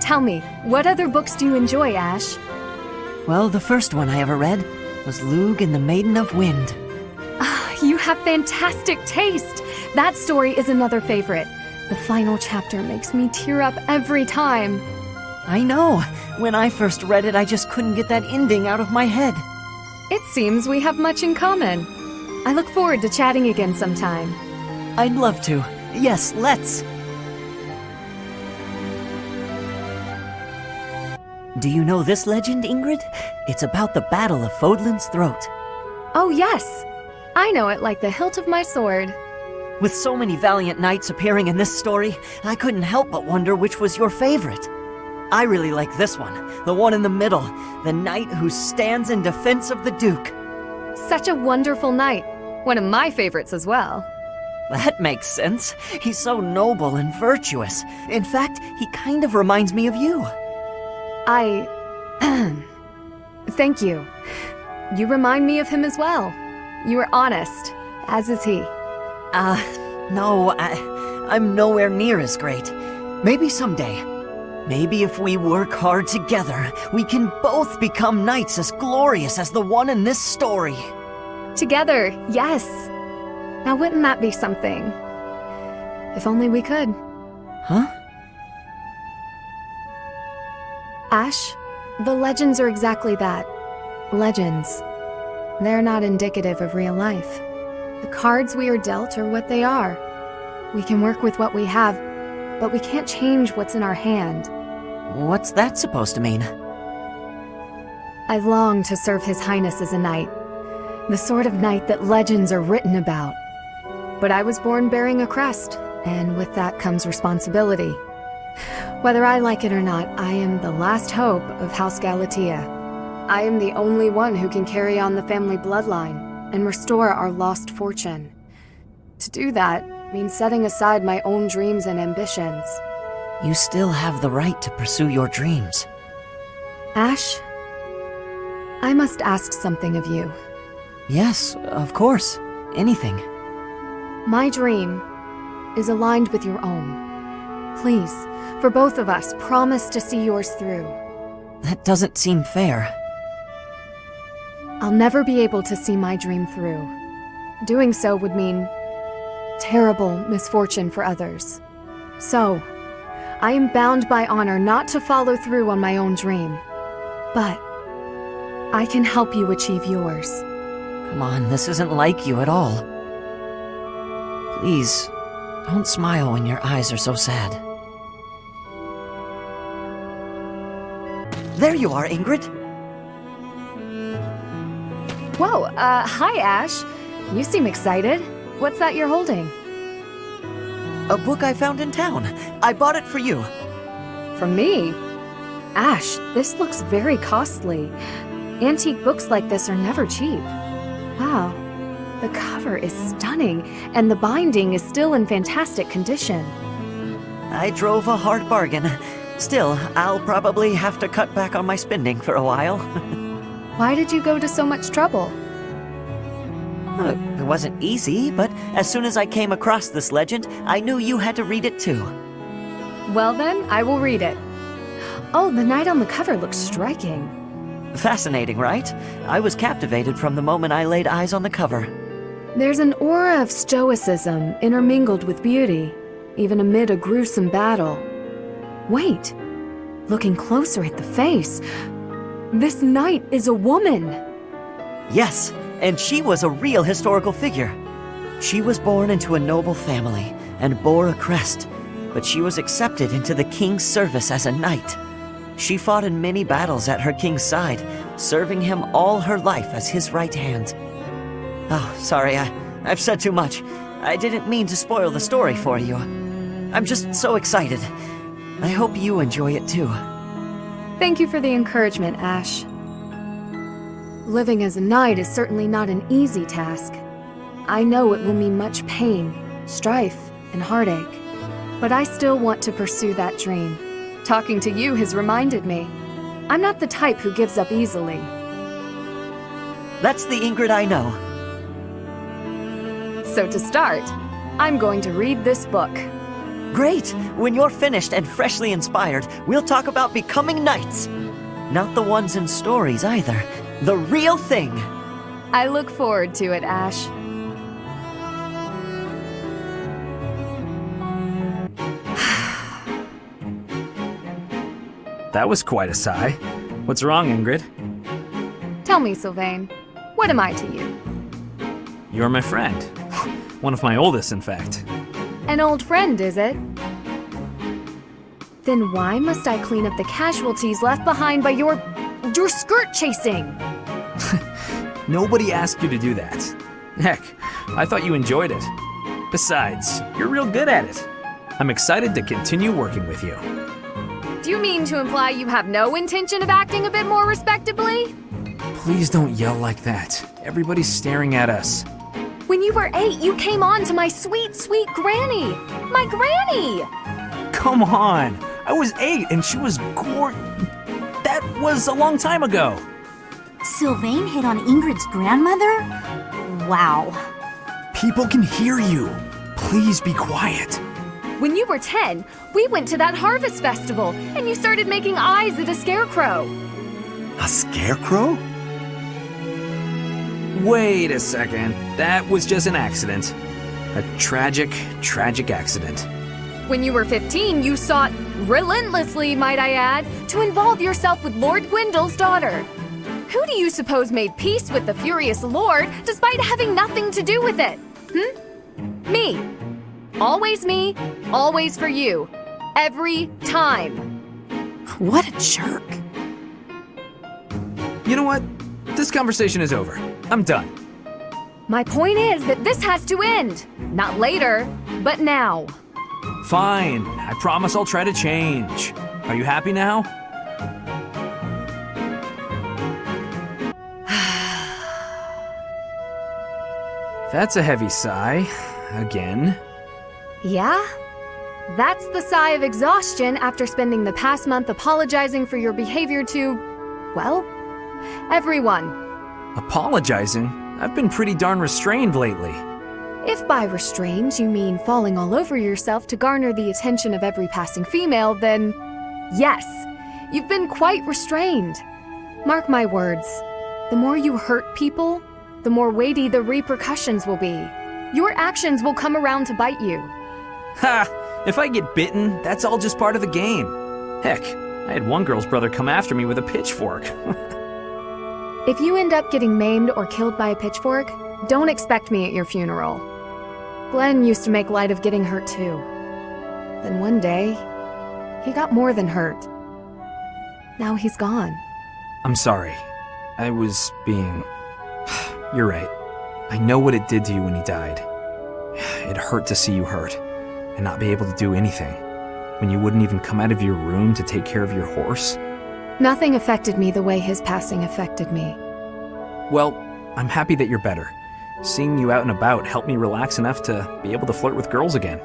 Tell me, what other books do you enjoy, Ashe? Well, the first one I ever read was Lug and the Maiden of Wind. You have fantastic taste! That story is another favorite. The final chapter makes me tear up every time. I know. When I first read it, I just couldn't get that ending out of my head. It seems we have much in common. I look forward to chatting again sometime. I'd love to. Yes, let's. Do you know this legend, Ingrid? It's about the Battle of Fodlan's Throat. Oh yes! I know it like the hilt of my sword. With so many valiant knights appearing in this story, I couldn't help but wonder which was your favorite. I really like this one, the one in the middle, the knight who stands in defense of the Duke. Such a wonderful knight. One of my favorites as well. That makes sense. He's so noble and virtuous. In fact, he kind of reminds me of you. Thank you. You remind me of him as well. You are honest, as is he. No, I'm nowhere near as great. Maybe someday. Maybe if we work hard together, we can both become knights as glorious as the one in this story. Together, yes. Now wouldn't that be something? If only we could. Huh? Ashe, the legends are exactly that. Legends. They're not indicative of real life. The cards we are dealt are what they are. We can work with what we have, but we can't change what's in our hand. What's that supposed to mean? I long to serve His Highness as a knight. The sort of knight that legends are written about. But I was born bearing a crest, and with that comes responsibility. Whether I like it or not, I am the last hope of House Galatea. I am the only one who can carry on the family bloodline and restore our lost fortune. To do that means setting aside my own dreams and ambitions. You still have the right to pursue your dreams. Ashe, I must ask something of you. Yes, of course. Anything. My dream is aligned with your own. Please, for both of us, promise to see yours through. That doesn't seem fair. I'll never be able to see my dream through. Doing so would mean terrible misfortune for others. So, I am bound by honor not to follow through on my own dream. But I can help you achieve yours. Come on, this isn't like you at all. Please, don't smile when your eyes are so sad. There you are, Ingrid. Whoa, hi Ashe. You seem excited. What's that you're holding? A book I found in town. I bought it for you. From me? Ashe, this looks very costly. Antique books like this are never cheap. Wow, the cover is stunning, and the binding is still in fantastic condition. I drove a hard bargain. Still, I'll probably have to cut back on my spending for a while. Why did you go to so much trouble? It wasn't easy, but as soon as I came across this legend, I knew you had to read it too. Well then, I will read it. Oh, the knight on the cover looks striking. Fascinating, right? I was captivated from the moment I laid eyes on the cover. There's an aura of stoicism intermingled with beauty, even amid a gruesome battle. Wait, looking closer at the face, this knight is a woman. Yes, and she was a real historical figure. She was born into a noble family and bore a crest, but she was accepted into the king's service as a knight. She fought in many battles at her king's side, serving him all her life as his right hand. Oh, sorry, I've said too much. I didn't mean to spoil the story for you. I'm just so excited. I hope you enjoy it too. Thank you for the encouragement, Ashe. Living as a knight is certainly not an easy task. I know it will mean much pain, strife, and heartache. But I still want to pursue that dream. Talking to you has reminded me. I'm not the type who gives up easily. That's the Ingrid I know. So to start, I'm going to read this book. Great! When you're finished and freshly inspired, we'll talk about becoming knights. Not the ones in stories either. The real thing! I look forward to it, Ashe. That was quite a sigh. What's wrong, Ingrid? Tell me, Sylvain, what am I to you? You're my friend. One of my oldest, in fact. An old friend, is it? Then why must I clean up the casualties left behind by your skirt chasing? Nobody asked you to do that. Heck, I thought you enjoyed it. Besides, you're real good at it. I'm excited to continue working with you. Do you mean to imply you have no intention of acting a bit more respectably? Please don't yell like that. Everybody's staring at us. When you were 8, you came on to my sweet, sweet granny. My granny! Come on! I was 8 and she was That was a long time ago. Sylvain hit on Ingrid's grandmother? Wow. People can hear you. Please be quiet. When you were 10, we went to that harvest festival, and you started making eyes at a scarecrow. A scarecrow? Wait a second. That was just an accident. A tragic, tragic accident. When you were 15, you sought, relentlessly might I add, to involve yourself with Lord Gwendol's daughter. Who do you suppose made peace with the furious lord despite having nothing to do with it? Me. Always me, always for you. Every time. What a jerk. You know what? This conversation is over. I'm done. My point is that this has to end. Not later, but now. Fine. I promise I'll try to change. Are you happy now? That's a heavy sigh. Again. Yeah? That's the sigh of exhaustion after spending the past month apologizing for your behavior to, well, everyone. Apologizing? I've been pretty darn restrained lately. If by restrained you mean falling all over yourself to garner the attention of every passing female, then yes, you've been quite restrained. Mark my words, the more you hurt people, the more weighty the repercussions will be. Your actions will come around to bite you. Ha! If I get bitten, that's all just part of the game. Heck, I had one girl's brother come after me with a pitchfork. If you end up getting maimed or killed by a pitchfork, don't expect me at your funeral. Glenn used to make light of getting hurt too. Then one day, he got more than hurt. Now he's gone. I'm sorry. I was being... You're right. I know what it did to you when he died. It hurt to see you hurt. and not be able to do anything. When you wouldn't even come out of your room to take care of your horse. Nothing affected me the way his passing affected me. Well, I'm happy that you're better. Seeing you out and about helped me relax enough to be able to flirt with girls again.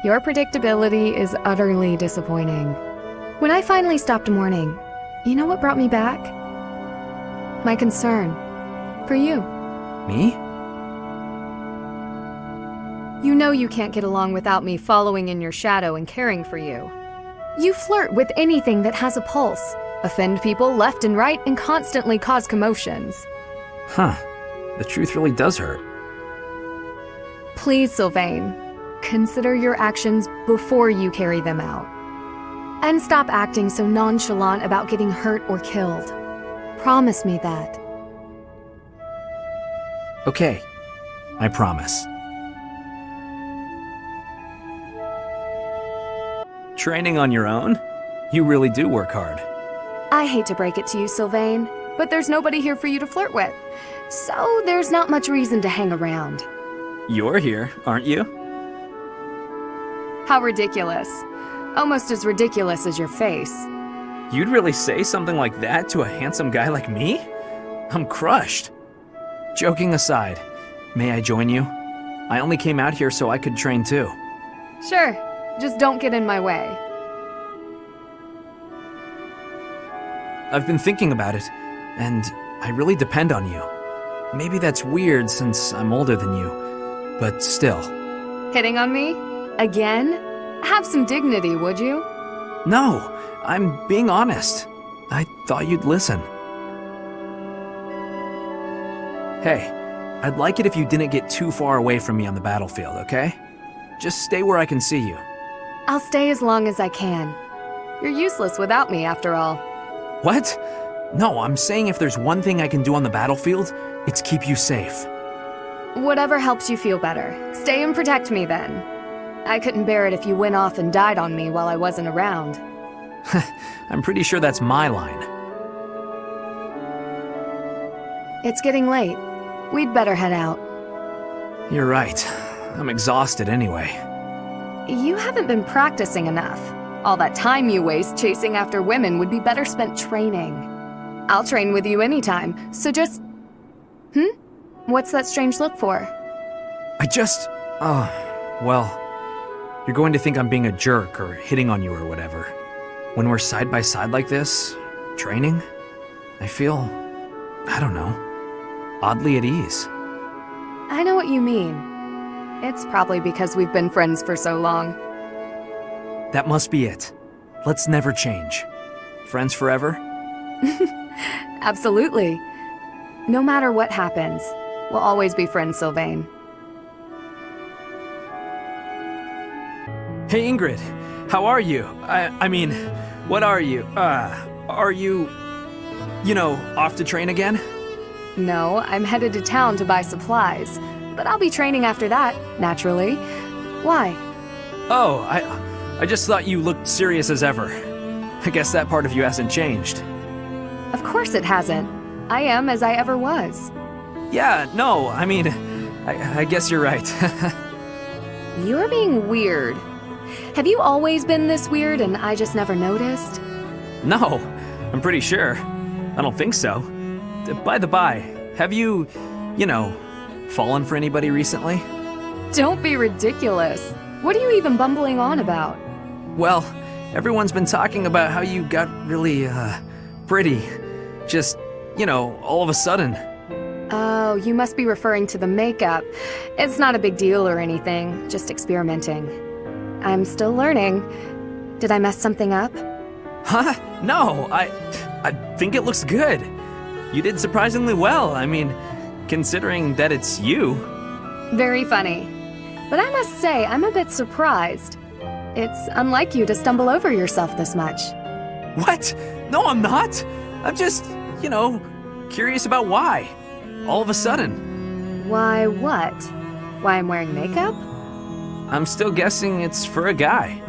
Your predictability is utterly disappointing. When I finally stopped mourning, you know what brought me back? My concern for you. Me? You know you can't get along without me following in your shadow and caring for you. You flirt with anything that has a pulse, offend people left and right, and constantly cause commotions. Huh. The truth really does hurt. Please, Sylvain, consider your actions before you carry them out. And stop acting so nonchalant about getting hurt or killed. Promise me that. Okay. I promise. Training on your own? You really do work hard. I hate to break it to you, Sylvain, but there's nobody here for you to flirt with. So there's not much reason to hang around. You're here, aren't you? How ridiculous. Almost as ridiculous as your face. You'd really say something like that to a handsome guy like me? I'm crushed. Joking aside, may I join you? I only came out here so I could train too. Sure, just don't get in my way. I've been thinking about it, and I really depend on you. Maybe that's weird since I'm older than you, but still. Hitting on me? Again? Have some dignity, would you? No, I'm being honest. I thought you'd listen. Hey, I'd like it if you didn't get too far away from me on the battlefield, okay? Just stay where I can see you. I'll stay as long as I can. You're useless without me, after all. What? No, I'm saying if there's one thing I can do on the battlefield, it's keep you safe. Whatever helps you feel better. Stay and protect me then. I couldn't bear it if you went off and died on me while I wasn't around. I'm pretty sure that's my line. It's getting late. We'd better head out. You're right. I'm exhausted anyway. You haven't been practicing enough. All that time you waste chasing after women would be better spent training. I'll train with you anytime, so just... What's that strange look for? Well, you're going to think I'm being a jerk or hitting on you or whatever. When we're side by side like this, training, I feel, I don't know, oddly at ease. I know what you mean. It's probably because we've been friends for so long. That must be it. Let's never change. Friends forever? Absolutely. No matter what happens, we'll always be friends, Sylvain. Hey Ingrid, how are you? I mean, what are you? Are you, off to train again? No, I'm headed to town to buy supplies, but I'll be training after that, naturally. Why? Oh, I just thought you looked serious as ever. I guess that part of you hasn't changed. Of course it hasn't. I am as I ever was. Yeah, no, I mean, I guess you're right. You're being weird. Have you always been this weird and I just never noticed? No, I'm pretty sure. I don't think so. By the by, have you, fallen for anybody recently? Don't be ridiculous. What are you even bumbling on about? Well, everyone's been talking about how you got really, pretty. Just, all of a sudden. Oh, you must be referring to the makeup. It's not a big deal or anything, just experimenting. I'm still learning. Did I mess something up? Huh? No, I think it looks good. You did surprisingly well. I mean, considering that it's you. Very funny. But I must say, I'm a bit surprised. It's unlike you to stumble over yourself this much. What? No, I'm not. I'm just, curious about why. All of a sudden. Why what? Why I'm wearing makeup? I'm still guessing it's for a guy.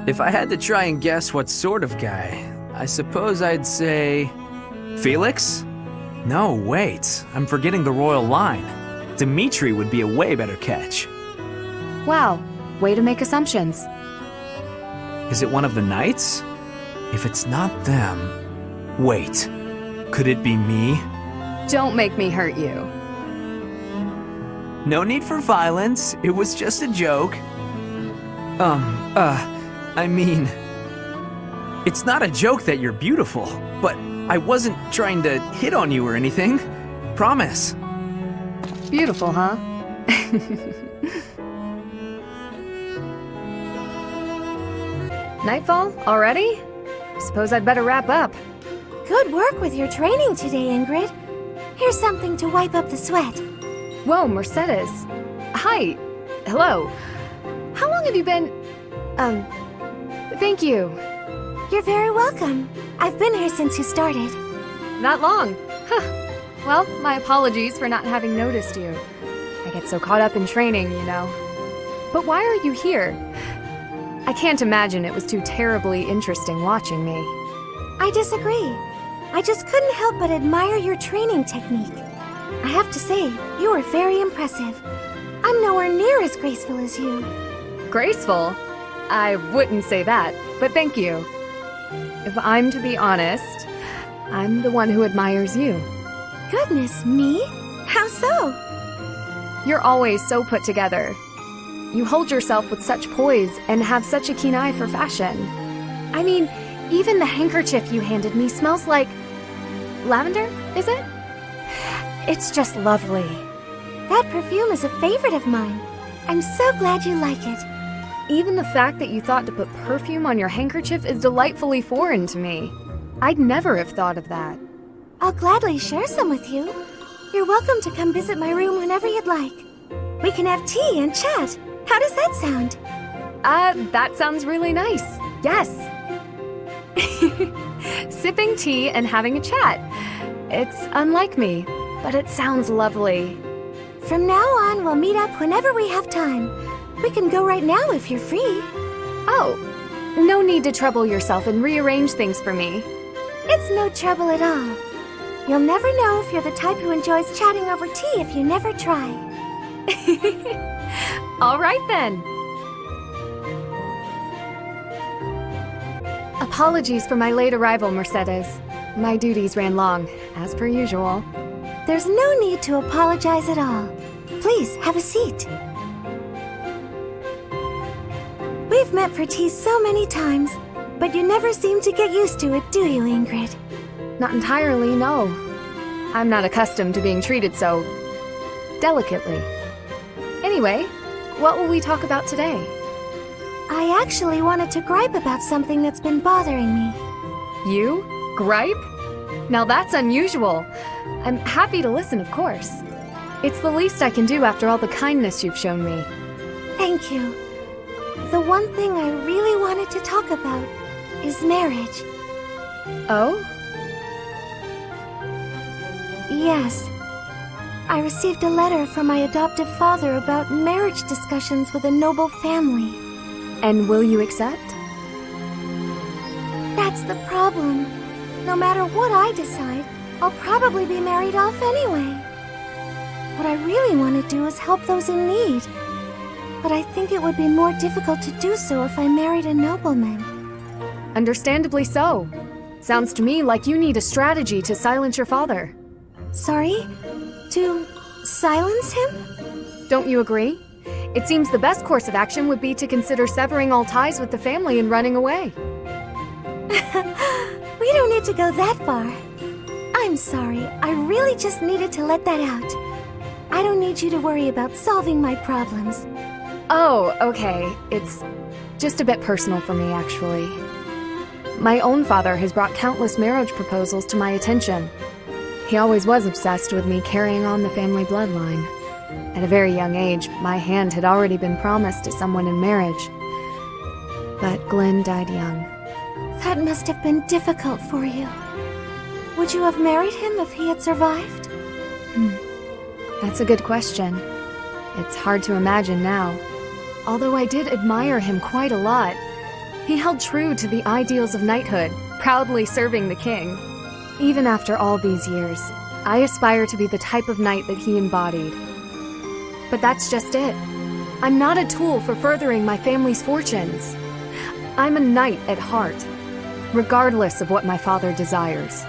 If I had to try and guess what sort of guy, I suppose I'd say... Felix? No, wait. I'm forgetting the royal line. Dimitri would be a way better catch. Wow, Way to make assumptions. Is it one of the knights? If it's not them... Wait, could it be me? Don't make me hurt you. No need for violence. It was just a joke. I mean... It's not a joke that you're beautiful, but I wasn't trying to hit on you or anything. Promise. Beautiful, huh? Nightfall? Already? Suppose I'd better wrap up. Good work with your training today, Ingrid. Here's something to wipe up the sweat. Whoa, Mercedes. Hi. Hello. How long have you been... Thank you. You're very welcome. I've been here since you started. Not long. Huh. Well, my apologies for not having noticed you. I get so caught up in training, you know. But why are you here? I can't imagine it was too terribly interesting watching me. I disagree. I just couldn't help but admire your training technique. I have to say, you are very impressive. I'm nowhere near as graceful as you. Graceful? I wouldn't say that, but thank you. If I'm to be honest, I'm the one who admires you. Goodness me? How so? You're always so put together. You hold yourself with such poise and have such a keen eye for fashion. I mean, even the handkerchief you handed me smells like... lavender, is it? It's just lovely. That perfume is a favorite of mine. I'm so glad you like it. Even the fact that you thought to put perfume on your handkerchief is delightfully foreign to me. I'd never have thought of that. I'll gladly share some with you. You're welcome to come visit my room whenever you'd like. We can have tea and chat. How does that sound? That sounds really nice. Yes. Sipping tea and having a chat. It's unlike me, but it sounds lovely. From now on, we'll meet up whenever we have time. We can go right now if you're free. Oh, no need to trouble yourself and rearrange things for me. It's no trouble at all. You'll never know if you're the type who enjoys chatting over tea if you never try. All right then. Apologies for my late arrival, Mercedes. My duties ran long, as per usual. There's no need to apologize at all. Please, have a seat. We've met for tea so many times, but you never seem to get used to it, do you, Ingrid? Not entirely, no. I'm not accustomed to being treated so... delicately. Anyway, what will we talk about today? I actually wanted to gripe about something that's been bothering me. You? Gripe? Now that's unusual. I'm happy to listen, of course. It's the least I can do after all the kindness you've shown me. Thank you. The one thing I really wanted to talk about is marriage. Oh? Yes. I received a letter from my adoptive father about marriage discussions with a noble family. And will you accept? That's the problem. No matter what I decide, I'll probably be married off anyway. What I really want to do is help those in need. But I think it would be more difficult to do so if I married a nobleman. Understandably so. Sounds to me like you need a strategy to silence your father. Sorry? To silence him? Don't you agree? It seems the best course of action would be to consider severing all ties with the family and running away. We don't need to go that far. I'm sorry, I really just needed to let that out. I don't need you to worry about solving my problems. Oh, okay. It's just a bit personal for me, actually. My own father has brought countless marriage proposals to my attention. He always was obsessed with me carrying on the family bloodline. At a very young age, my hand had already been promised to someone in marriage. But Glenn died young. That must have been difficult for you. Would you have married him if he had survived? That's a good question. It's hard to imagine now. Although I did admire him quite a lot. He held true to the ideals of knighthood, proudly serving the king. Even after all these years, I aspire to be the type of knight that he embodied. But that's just it. I'm not a tool for furthering my family's fortunes. I'm a knight at heart, regardless of what my father desires.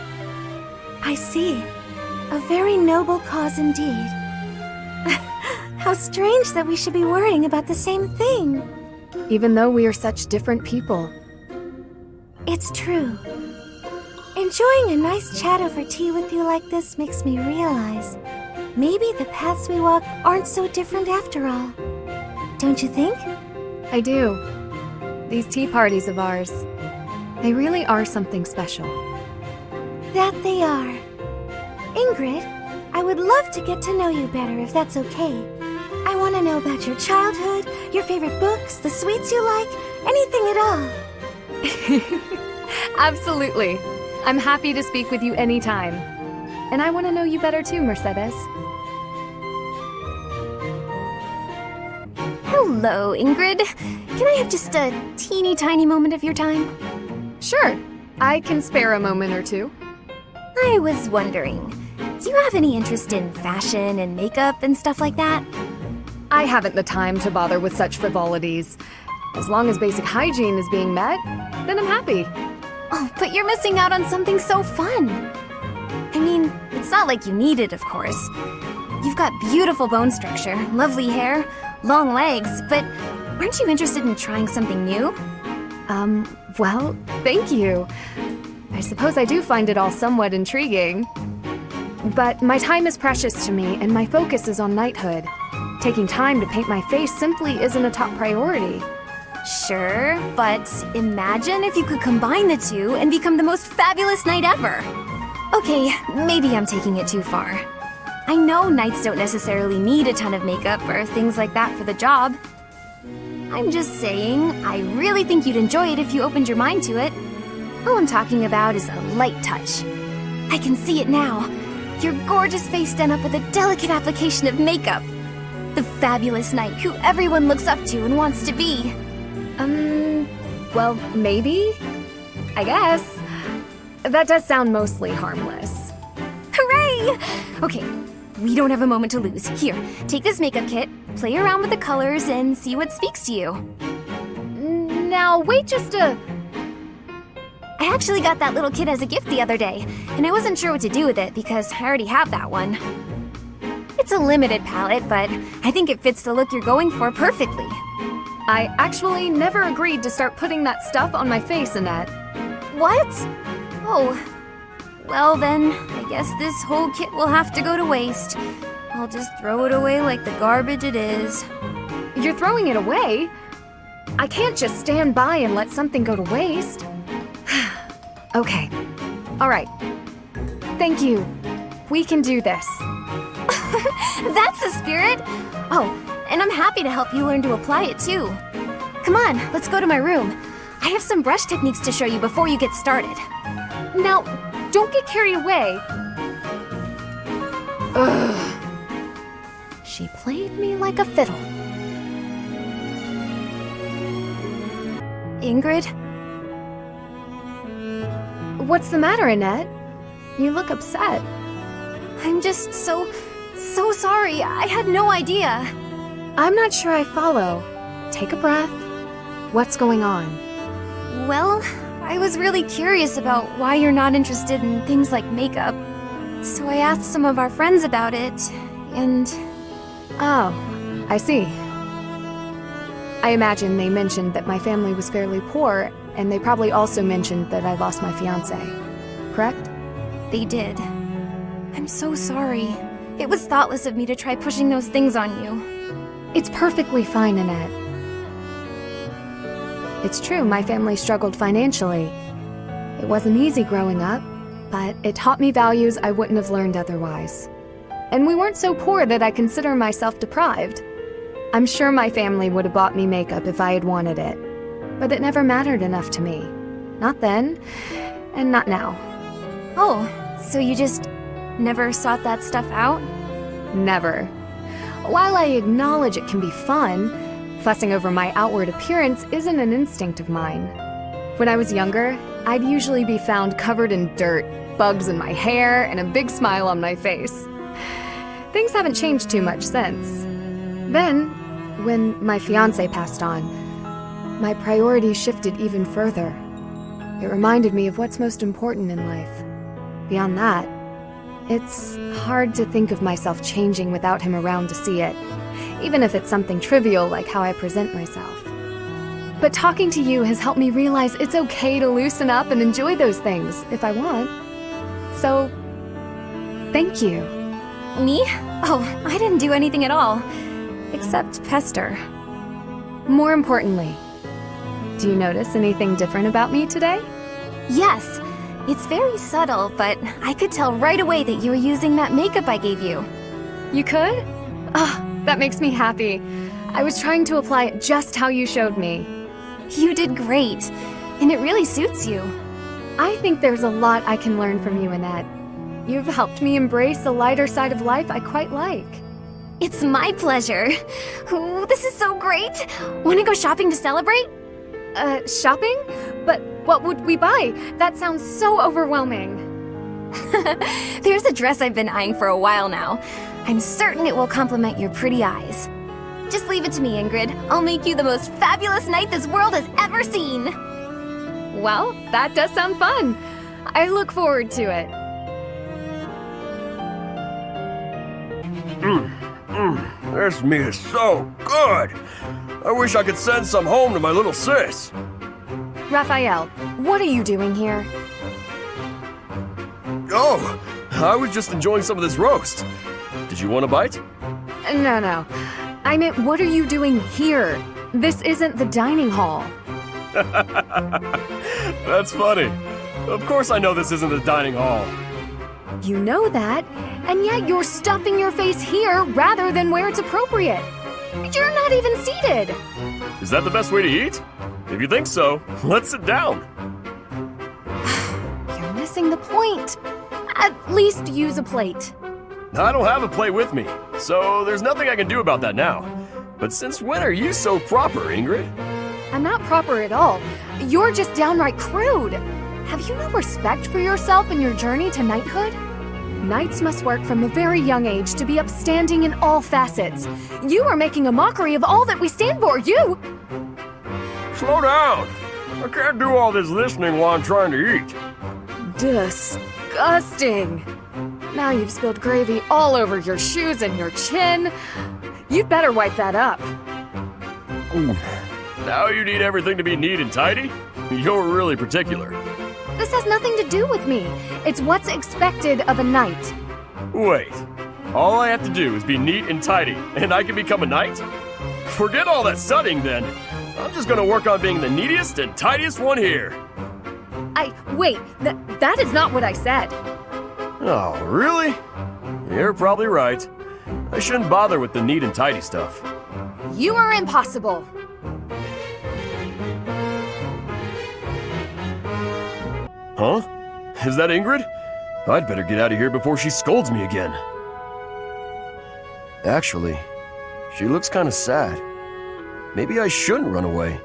I see. A very noble cause indeed. How strange that we should be worrying about the same thing. Even though we are such different people. It's true. Enjoying a nice chat over tea with you like this makes me realize maybe the paths we walk aren't so different after all. Don't you think? I do. These tea parties of ours, they really are something special. That they are. Ingrid, I would love to get to know you better if that's okay. I want to know about your childhood, your favorite books, the sweets you like, anything at all. Absolutely. I'm happy to speak with you anytime. And I want to know you better too, Mercedes. Hello, Ingrid. Can I have just a teeny tiny moment of your time? Sure. I can spare a moment or two. I was wondering, do you have any interest in fashion and makeup and stuff like that? I haven't the time to bother with such frivolities. As long as basic hygiene is being met, then I'm happy. Oh, but you're missing out on something so fun. I mean, it's not like you need it, of course. You've got beautiful bone structure, lovely hair, long legs, but aren't you interested in trying something new? Well, thank you. I suppose I do find it all somewhat intriguing. But my time is precious to me, and my focus is on knighthood. Taking time to paint my face simply isn't a top priority. Sure, but imagine if you could combine the two and become the most fabulous knight ever. Okay, maybe I'm taking it too far. I know knights don't necessarily need a ton of makeup or things like that for the job. I'm just saying, I really think you'd enjoy it if you opened your mind to it. All I'm talking about is a light touch. I can see it now. Your gorgeous face done up with a delicate application of makeup. The fabulous knight who everyone looks up to and wants to be. Well, maybe? I guess. That does sound mostly harmless. Hooray! Okay, we don't have a moment to lose. Here, take this makeup kit, play around with the colors, and see what speaks to you. Now, wait just a... I actually got that little kit as a gift the other day, and I wasn't sure what to do with it because I already have that one. It's a limited palette, but I think it fits the look you're going for perfectly. I actually never agreed to start putting that stuff on my face, Annette. What? Oh. Well then, I guess this whole kit will have to go to waste. I'll just throw it away like the garbage it is. You're throwing it away? I can't just stand by and let something go to waste. Okay. All right. Thank you. We can do this. That's the spirit! Oh, and I'm happy to help you learn to apply it too. Come on, let's go to my room. I have some brush techniques to show you before you get started. Now, don't get carried away. Ugh. She played me like a fiddle. Ingrid? What's the matter, Annette? You look upset. I'm just so sorry. I had no idea. I'm not sure I follow. Take a breath. What's going on? Well, I was really curious about why you're not interested in things like makeup. So I asked some of our friends about it, and... Oh, I see. I imagine they mentioned that my family was fairly poor, and they probably also mentioned that I lost my fiancé. Correct? They did. I'm so sorry. It was thoughtless of me to try pushing those things on you. It's perfectly fine, Annette. It's true, my family struggled financially. It wasn't easy growing up, but it taught me values I wouldn't have learned otherwise. And we weren't so poor that I consider myself deprived. I'm sure my family would have bought me makeup if I had wanted it, but it never mattered enough to me. Not then, and not now. Oh, so you just never sought that stuff out? Never. While I acknowledge it can be fun, fussing over my outward appearance isn't an instinct of mine. When I was younger, I'd usually be found covered in dirt, bugs in my hair, and a big smile on my face. Things haven't changed too much since. Then, when my fiancé passed on, my priorities shifted even further. It reminded me of what's most important in life. Beyond that, it's hard to think of myself changing without him around to see it, even if it's something trivial like how I present myself. But talking to you has helped me realize it's okay to loosen up and enjoy those things if I want. So, thank you. Me? Oh, I didn't do anything at all. Except pester. More importantly, do you notice anything different about me today? Yes. It's very subtle, but I could tell right away that you were using that makeup I gave you. You could? Ah, that makes me happy. I was trying to apply it just how you showed me. You did great, and it really suits you. I think there's a lot I can learn from you, Annette. You've helped me embrace a lighter side of life I quite like. It's my pleasure. Ooh, this is so great. Want to go shopping to celebrate? Shopping? But what would we buy? That sounds so overwhelming. There's a dress I've been eyeing for a while now. I'm certain it will complement your pretty eyes. Just leave it to me, Ingrid. I'll make you the most fabulous knight this world has ever seen. Well, that does sound fun. I look forward to it. This meat is so good. I wish I could send some home to my little sis. Raphael, what are you doing here? Oh, I was just enjoying some of this roast. Did you want a bite? No. I meant, what are you doing here? This isn't the dining hall. That's funny. Of course I know this isn't the dining hall. You know that, and yet you're stuffing your face here rather than where it's appropriate. You're not even seated. Is that the best way to eat? If you think so, let's sit down. You're missing the point. At least use a plate. I don't have a plate with me, so there's nothing I can do about that now. But since when are you so proper, Ingrid? I'm not proper at all. You're just downright crude. Have you no respect for yourself and your journey to knighthood? Knights must work from a very young age to be upstanding in all facets. You are making a mockery of all that we stand for, you! Slow down! I can't do all this listening while I'm trying to eat. Disgusting! Now you've spilled gravy all over your shoes and your chin. You'd better wipe that up. Now you need everything to be neat and tidy? You're really particular. This has nothing to do with me. It's what's expected of a knight. Wait, all I have to do is be neat and tidy, and I can become a knight? Forget all that studying then. I'm just gonna work on being the neatest and tidiest one here. Wait, that is not what I said. Oh, really? You're probably right. I shouldn't bother with the neat and tidy stuff. You are impossible. Huh? Is that Ingrid? I'd better get out of here before she scolds me again. Actually, she looks kind of sad. Maybe I shouldn't run away.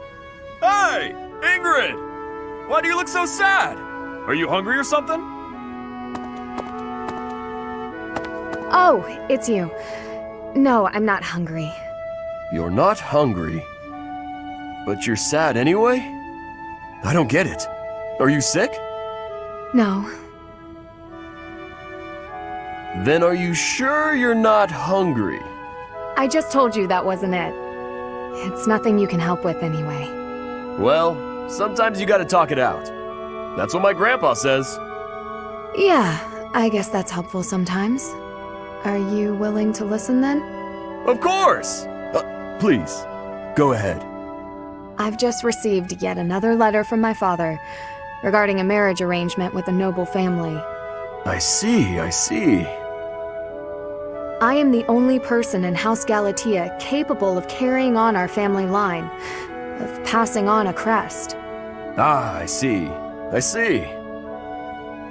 Hey! Ingrid! Why do you look so sad? Are you hungry or something? Oh, it's you. No, I'm not hungry. You're not hungry, but you're sad anyway? I don't get it. Are you sick? No. Then are you sure you're not hungry? I just told you that wasn't it. It's nothing you can help with anyway. Well, sometimes you gotta talk it out. That's what my grandpa says. Yeah, I guess that's helpful sometimes. Are you willing to listen then? Of course! Please, go ahead. I've just received yet another letter from my father regarding a marriage arrangement with a noble family. I see. I am the only person in House Galatea capable of carrying on our family line, of passing on a crest. Ah, I see.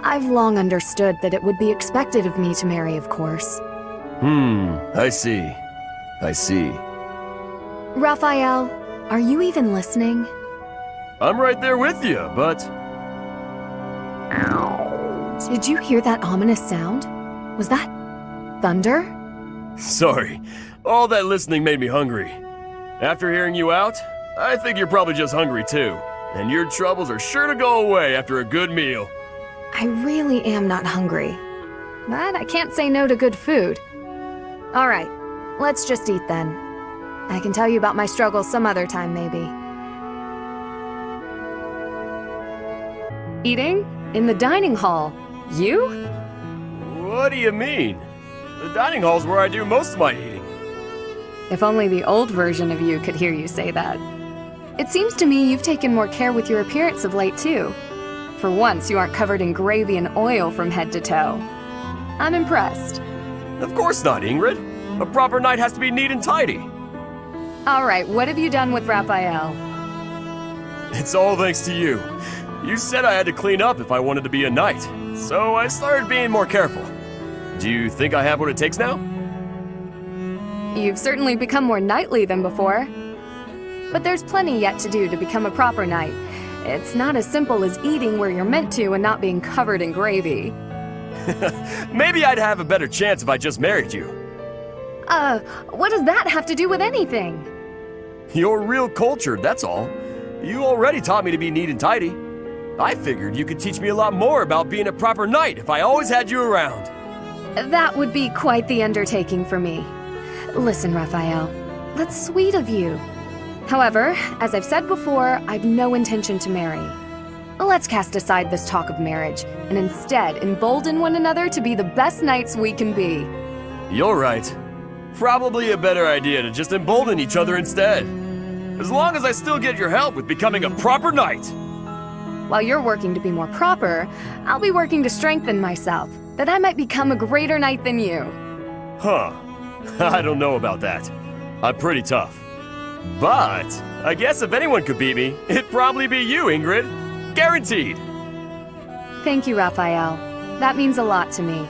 I've long understood that it would be expected of me to marry, of course. I see. Raphael, are you even listening? I'm right there with you, but... Did you hear that ominous sound? Was that thunder? Sorry, all that listening made me hungry. After hearing you out, I think you're probably just hungry too. And your troubles are sure to go away after a good meal. I really am not hungry. But I can't say no to good food. Alright, let's just eat then. I can tell you about my struggles some other time, maybe. Eating? In the dining hall? You? What do you mean? The dining hall's where I do most of my eating. If only the old version of you could hear you say that. It seems to me you've taken more care with your appearance of late, too. For once, you aren't covered in gravy and oil from head to toe. I'm impressed. Of course not, Ingrid. A proper knight has to be neat and tidy. Alright, what have you done with Raphael? It's all thanks to you. You said I had to clean up if I wanted to be a knight, so I started being more careful. Do you think I have what it takes now? You've certainly become more knightly than before. But there's plenty yet to do to become a proper knight. It's not as simple as eating where you're meant to and not being covered in gravy. Maybe I'd have a better chance if I just married you. What does that have to do with anything? You're real cultured, that's all. You already taught me to be neat and tidy. I figured you could teach me a lot more about being a proper knight if I always had you around. That would be quite the undertaking for me. Listen, Raphael, that's sweet of you. However, as I've said before, I've no intention to marry. Let's cast aside this talk of marriage, and instead embolden one another to be the best knights we can be. You're right. Probably a better idea to just embolden each other instead. As long as I still get your help with becoming a proper knight. While you're working to be more proper, I'll be working to strengthen myself, that I might become a greater knight than you. Huh. I don't know about that. I'm pretty tough. But I guess if anyone could beat me, it'd probably be you, Ingrid. Guaranteed. Thank you, Raphael. That means a lot to me.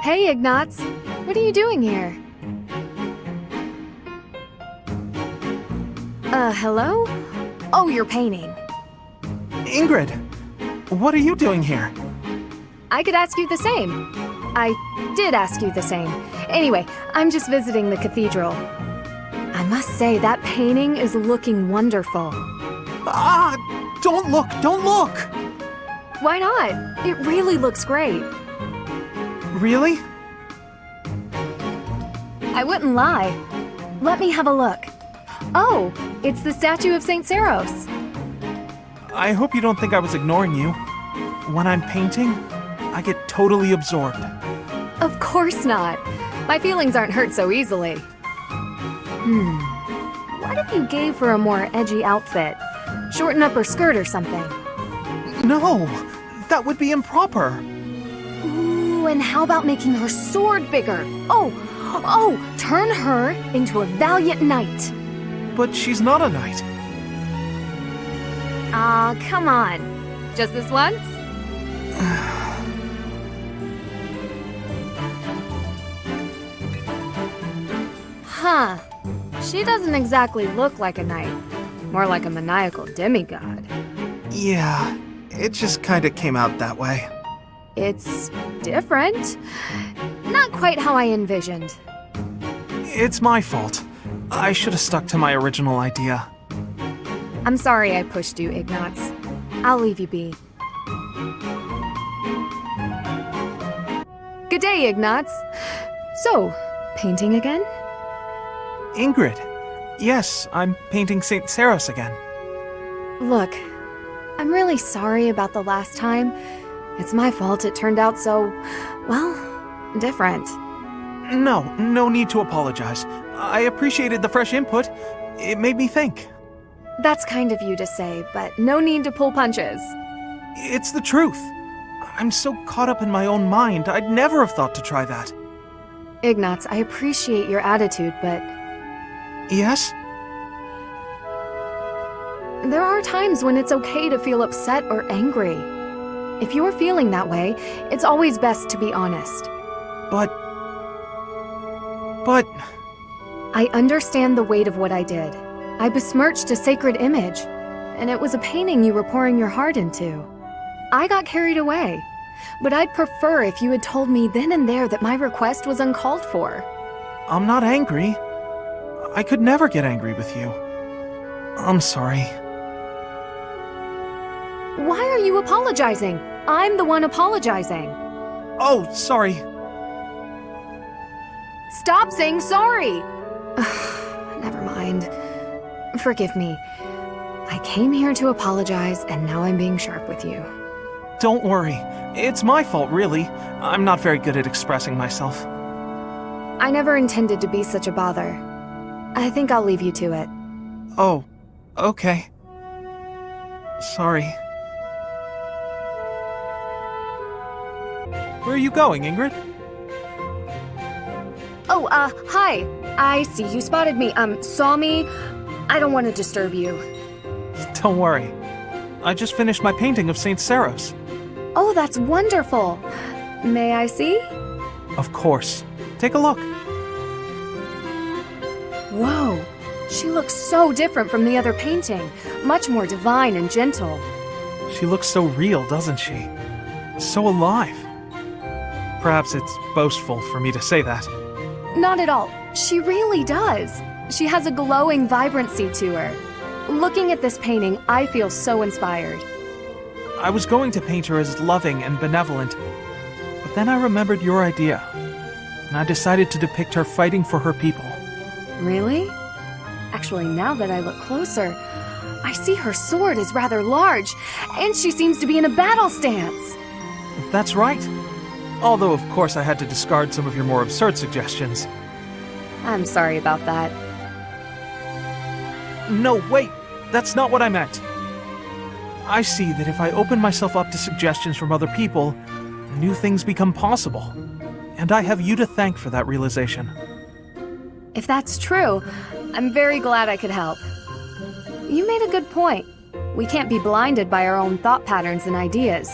Hey, Ignatz. What are you doing here? Hello? Oh, you're painting. Ingrid, what are you doing here? I could ask you the same. I did ask you the same. Anyway, I'm just visiting the cathedral. I must say, that painting is looking wonderful. Ah, don't look, don't look! Why not? It really looks great. Really? I wouldn't lie. Let me have a look. Oh, it's the statue of St. Saros. I hope you don't think I was ignoring you. When I'm painting, I get totally absorbed. Of course not. My feelings aren't hurt so easily. What if you gave her a more edgy outfit? Shorten up her skirt or something. No, that would be improper. Ooh, and how about making her sword bigger? Oh, turn her into a valiant knight. But she's not a knight. Ah, come on. Just this once? Huh. She doesn't exactly look like a knight. More like a maniacal demigod. Yeah, it just kinda came out that way. It's different. Not quite how I envisioned. It's my fault. I should have stuck to my original idea. I'm sorry I pushed you, Ignatz. I'll leave you be. Good day, Ignatz. So, painting again? Ingrid. Yes, I'm painting St. Saros again. Look, I'm really sorry about the last time. It's my fault it turned out so, well, different. No need to apologize. I appreciated the fresh input. It made me think. That's kind of you to say, but no need to pull punches. It's the truth. I'm so caught up in my own mind, I'd never have thought to try that. Ignatz, I appreciate your attitude, but... Yes? There are times when it's okay to feel upset or angry. If you're feeling that way, it's always best to be honest. But... I understand the weight of what I did. I besmirched a sacred image, and it was a painting you were pouring your heart into. I got carried away. but I'd prefer if you had told me then and there that my request was uncalled for. I'm not angry. I could never get angry with you. I'm sorry. Why are you apologizing? I'm the one apologizing. Oh, sorry. Stop saying sorry! Never mind. Forgive me. I came here to apologize, and now I'm being sharp with you. Don't worry. It's my fault, really. I'm not very good at expressing myself. I never intended to be such a bother. I think I'll leave you to it. Oh, okay. Sorry. Where are you going, Ingrid? Oh, hi. I see you spotted me. Saw me. I don't want to disturb you. Don't worry. I just finished my painting of St. Saros. Oh, that's wonderful. May I see? Of course. Take a look. Whoa. She looks so different from the other painting. Much more divine and gentle. She looks so real, doesn't she? So alive. Perhaps it's boastful for me to say that. Not at all. She really does. She has a glowing vibrancy to her. Looking at this painting, I feel so inspired. I was going to paint her as loving and benevolent, but then I remembered your idea, and I decided to depict her fighting for her people. Really? Actually, now that I look closer, I see her sword is rather large, and she seems to be in a battle stance. That's right. Although, of course, I had to discard some of your more absurd suggestions. I'm sorry about that. No, wait! That's not what I meant. I see that if I open myself up to suggestions from other people, new things become possible. And I have you to thank for that realization. If that's true, I'm very glad I could help. You made a good point. We can't be blinded by our own thought patterns and ideas.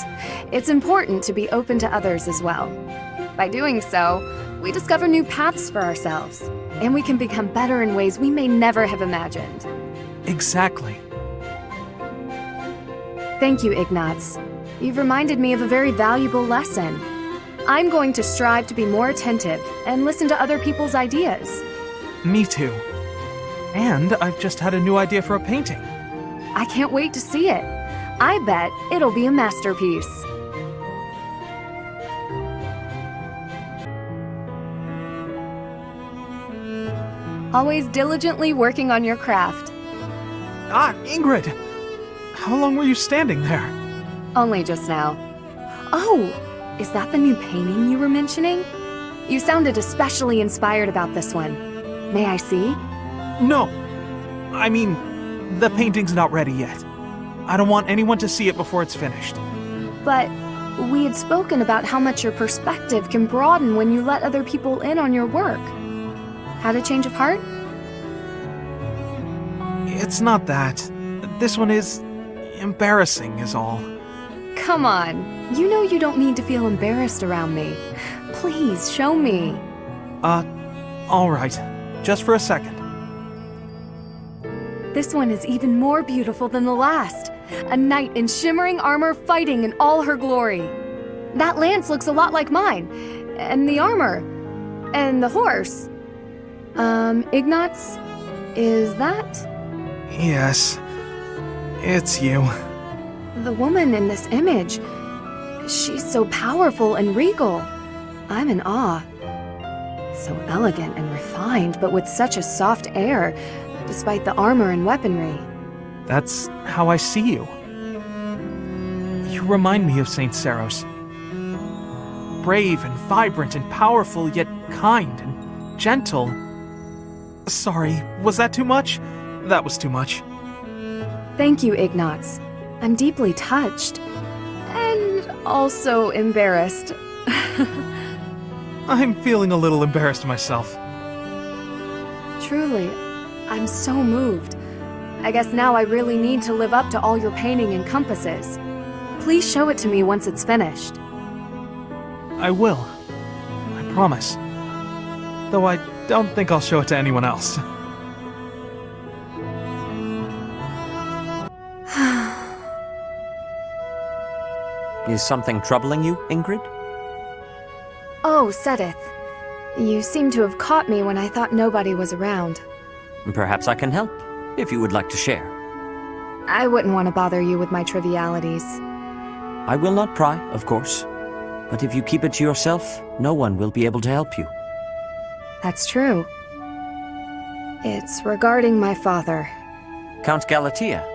It's important to be open to others as well. By doing so, we discover new paths for ourselves, and we can become better in ways we may never have imagined. Exactly. Thank you, Ignaz. You've reminded me of a very valuable lesson. I'm going to strive to be more attentive and listen to other people's ideas. Me too. And I've just had a new idea for a painting. I can't wait to see it. I bet it'll be a masterpiece. Always diligently working on your craft. Ah, Ingrid! How long were you standing there? Only just now. Oh, is that the new painting you were mentioning? You sounded especially inspired about this one. May I see? No. I mean, the painting's not ready yet. I don't want anyone to see it before it's finished. But we had spoken about how much your perspective can broaden when you let other people in on your work. Had a change of heart? It's not that. This one is embarrassing, is all. Come on. You know you don't need to feel embarrassed around me. Please, show me. All right. Just for a second. This one is even more beautiful than the last. A knight in shimmering armor fighting in all her glory. That lance looks a lot like mine. And the armor. And the horse. Ignaz? Is that? Yes. It's you. The woman in this image. She's so powerful and regal. I'm in awe. So elegant and refined, but with such a soft air, despite the armor and weaponry. That's how I see you. You remind me of St. Saros. Brave and vibrant and powerful, yet kind and gentle. Sorry, was that too much? That was too much. Thank you, Ignaz. I'm deeply touched. And also embarrassed. I'm feeling a little embarrassed myself. Truly, I'm so moved. I guess now I really need to live up to all your painting encompasses. Please show it to me once it's finished. I will. I promise. Though I don't think I'll show it to anyone else. Is something troubling you, Ingrid? Oh, Seteth. You seem to have caught me when I thought nobody was around. Perhaps I can help, if you would like to share. I wouldn't want to bother you with my trivialities. I will not pry, of course. But if you keep it to yourself, no one will be able to help you. That's true. It's regarding my father. Count Galatea.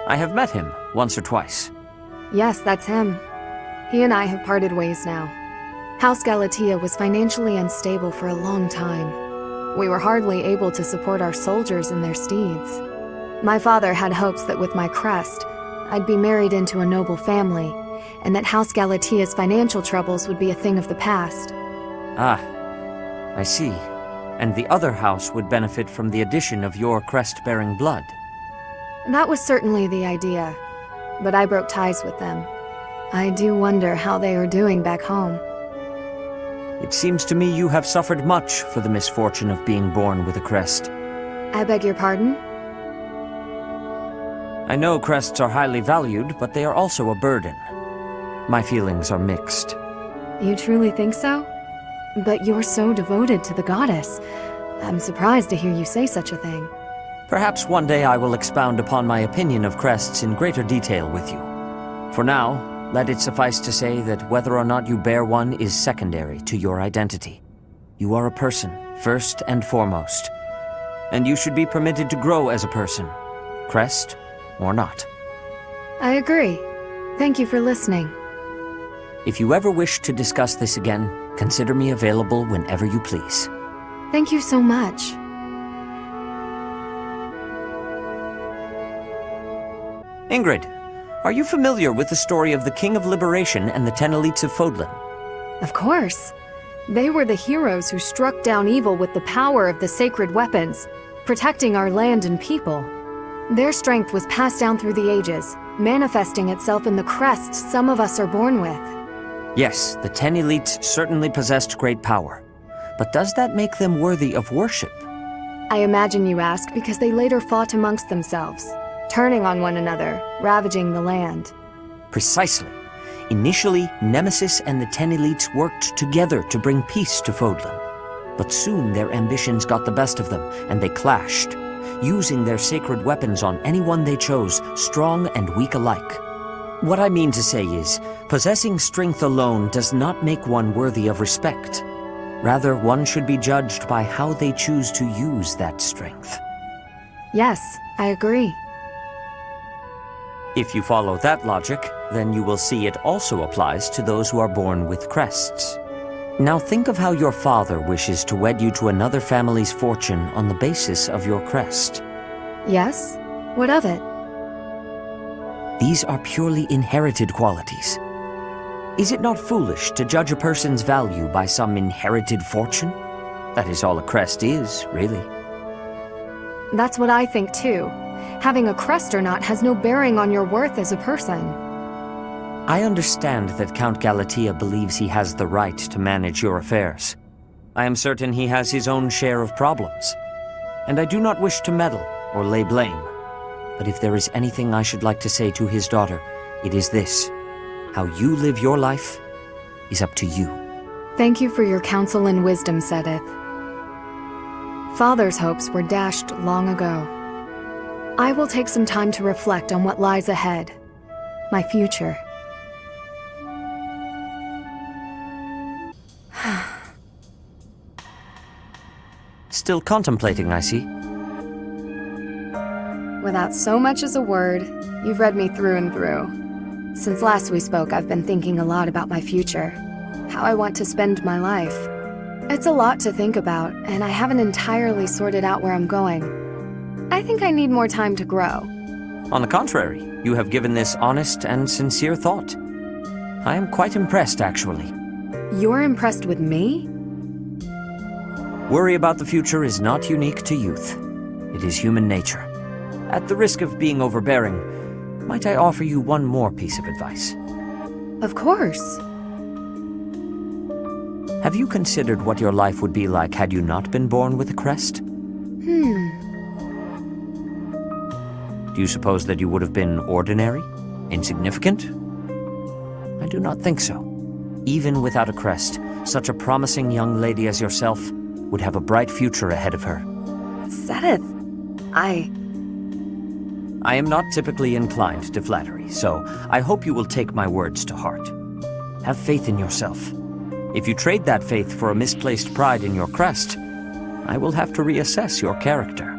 I have met him once or twice. Yes, that's him. He and I have parted ways now. House Galatea was financially unstable for a long time. We were hardly able to support our soldiers and their steeds. My father had hopes that with my crest, I'd be married into a noble family, and that House Galatea's financial troubles would be a thing of the past. Ah, I see. And the other house would benefit from the addition of your crest-bearing blood. That was certainly the idea, but I broke ties with them. I do wonder how they are doing back home. It seems to me you have suffered much for the misfortune of being born with a crest. I beg your pardon? I know crests are highly valued, but they are also a burden. My feelings are mixed. You truly think so? But you're so devoted to the goddess. I'm surprised to hear you say such a thing. Perhaps one day I will expound upon my opinion of crests in greater detail with you. For now, let it suffice to say that whether or not you bear one is secondary to your identity. You are a person, first and foremost. And you should be permitted to grow as a person, crest or not. I agree. Thank you for listening. If you ever wish to discuss this again, consider me available whenever you please. Thank you so much. Ingrid, are you familiar with the story of the King of Liberation and the 10 elites of Fodlan? Of course. They were the heroes who struck down evil with the power of the sacred weapons, protecting our land and people. Their strength was passed down through the ages, manifesting itself in the crests some of us are born with. Yes, the 10 elites certainly possessed great power. But does that make them worthy of worship? I imagine you ask because they later fought amongst themselves, turning on one another, ravaging the land. Precisely. Initially, Nemesis and the 10 elites worked together to bring peace to Fodlan. But soon their ambitions got the best of them, and they clashed, using their sacred weapons on anyone they chose, strong and weak alike. What I mean to say is, possessing strength alone does not make one worthy of respect. Rather, one should be judged by how they choose to use that strength. Yes, I agree. If you follow that logic, then you will see it also applies to those who are born with crests. Now think of how your father wishes to wed you to another family's fortune on the basis of your crest. Yes? What of it? These are purely inherited qualities. Is it not foolish to judge a person's value by some inherited fortune? That is all a crest is, really. That's what I think too. Having a crest or not has no bearing on your worth as a person. I understand that Count Galatea believes he has the right to manage your affairs. I am certain he has his own share of problems. And I do not wish to meddle or lay blame. But if there is anything I should like to say to his daughter, it is this. How you live your life is up to you. Thank you for your counsel and wisdom, Seteth. Father's hopes were dashed long ago. I will take some time to reflect on what lies ahead. My future. Still contemplating, I see. Without so much as a word, you've read me through and through. Since last we spoke, I've been thinking a lot about my future. How I want to spend my life. It's a lot to think about, and I haven't entirely sorted out where I'm going. I think I need more time to grow. On the contrary, you have given this honest and sincere thought. I am quite impressed, actually. You're impressed with me? Worry about the future is not unique to youth. It is human nature. At the risk of being overbearing, might I offer you one more piece of advice? Of course. Have you considered what your life would be like had you not been born with a crest? Do you suppose that you would have been ordinary? Insignificant? I do not think so. Even without a crest, such a promising young lady as yourself would have a bright future ahead of her. Seteth, I am not typically inclined to flattery, so I hope you will take my words to heart. Have faith in yourself. If you trade that faith for a misplaced pride in your crest, I will have to reassess your character.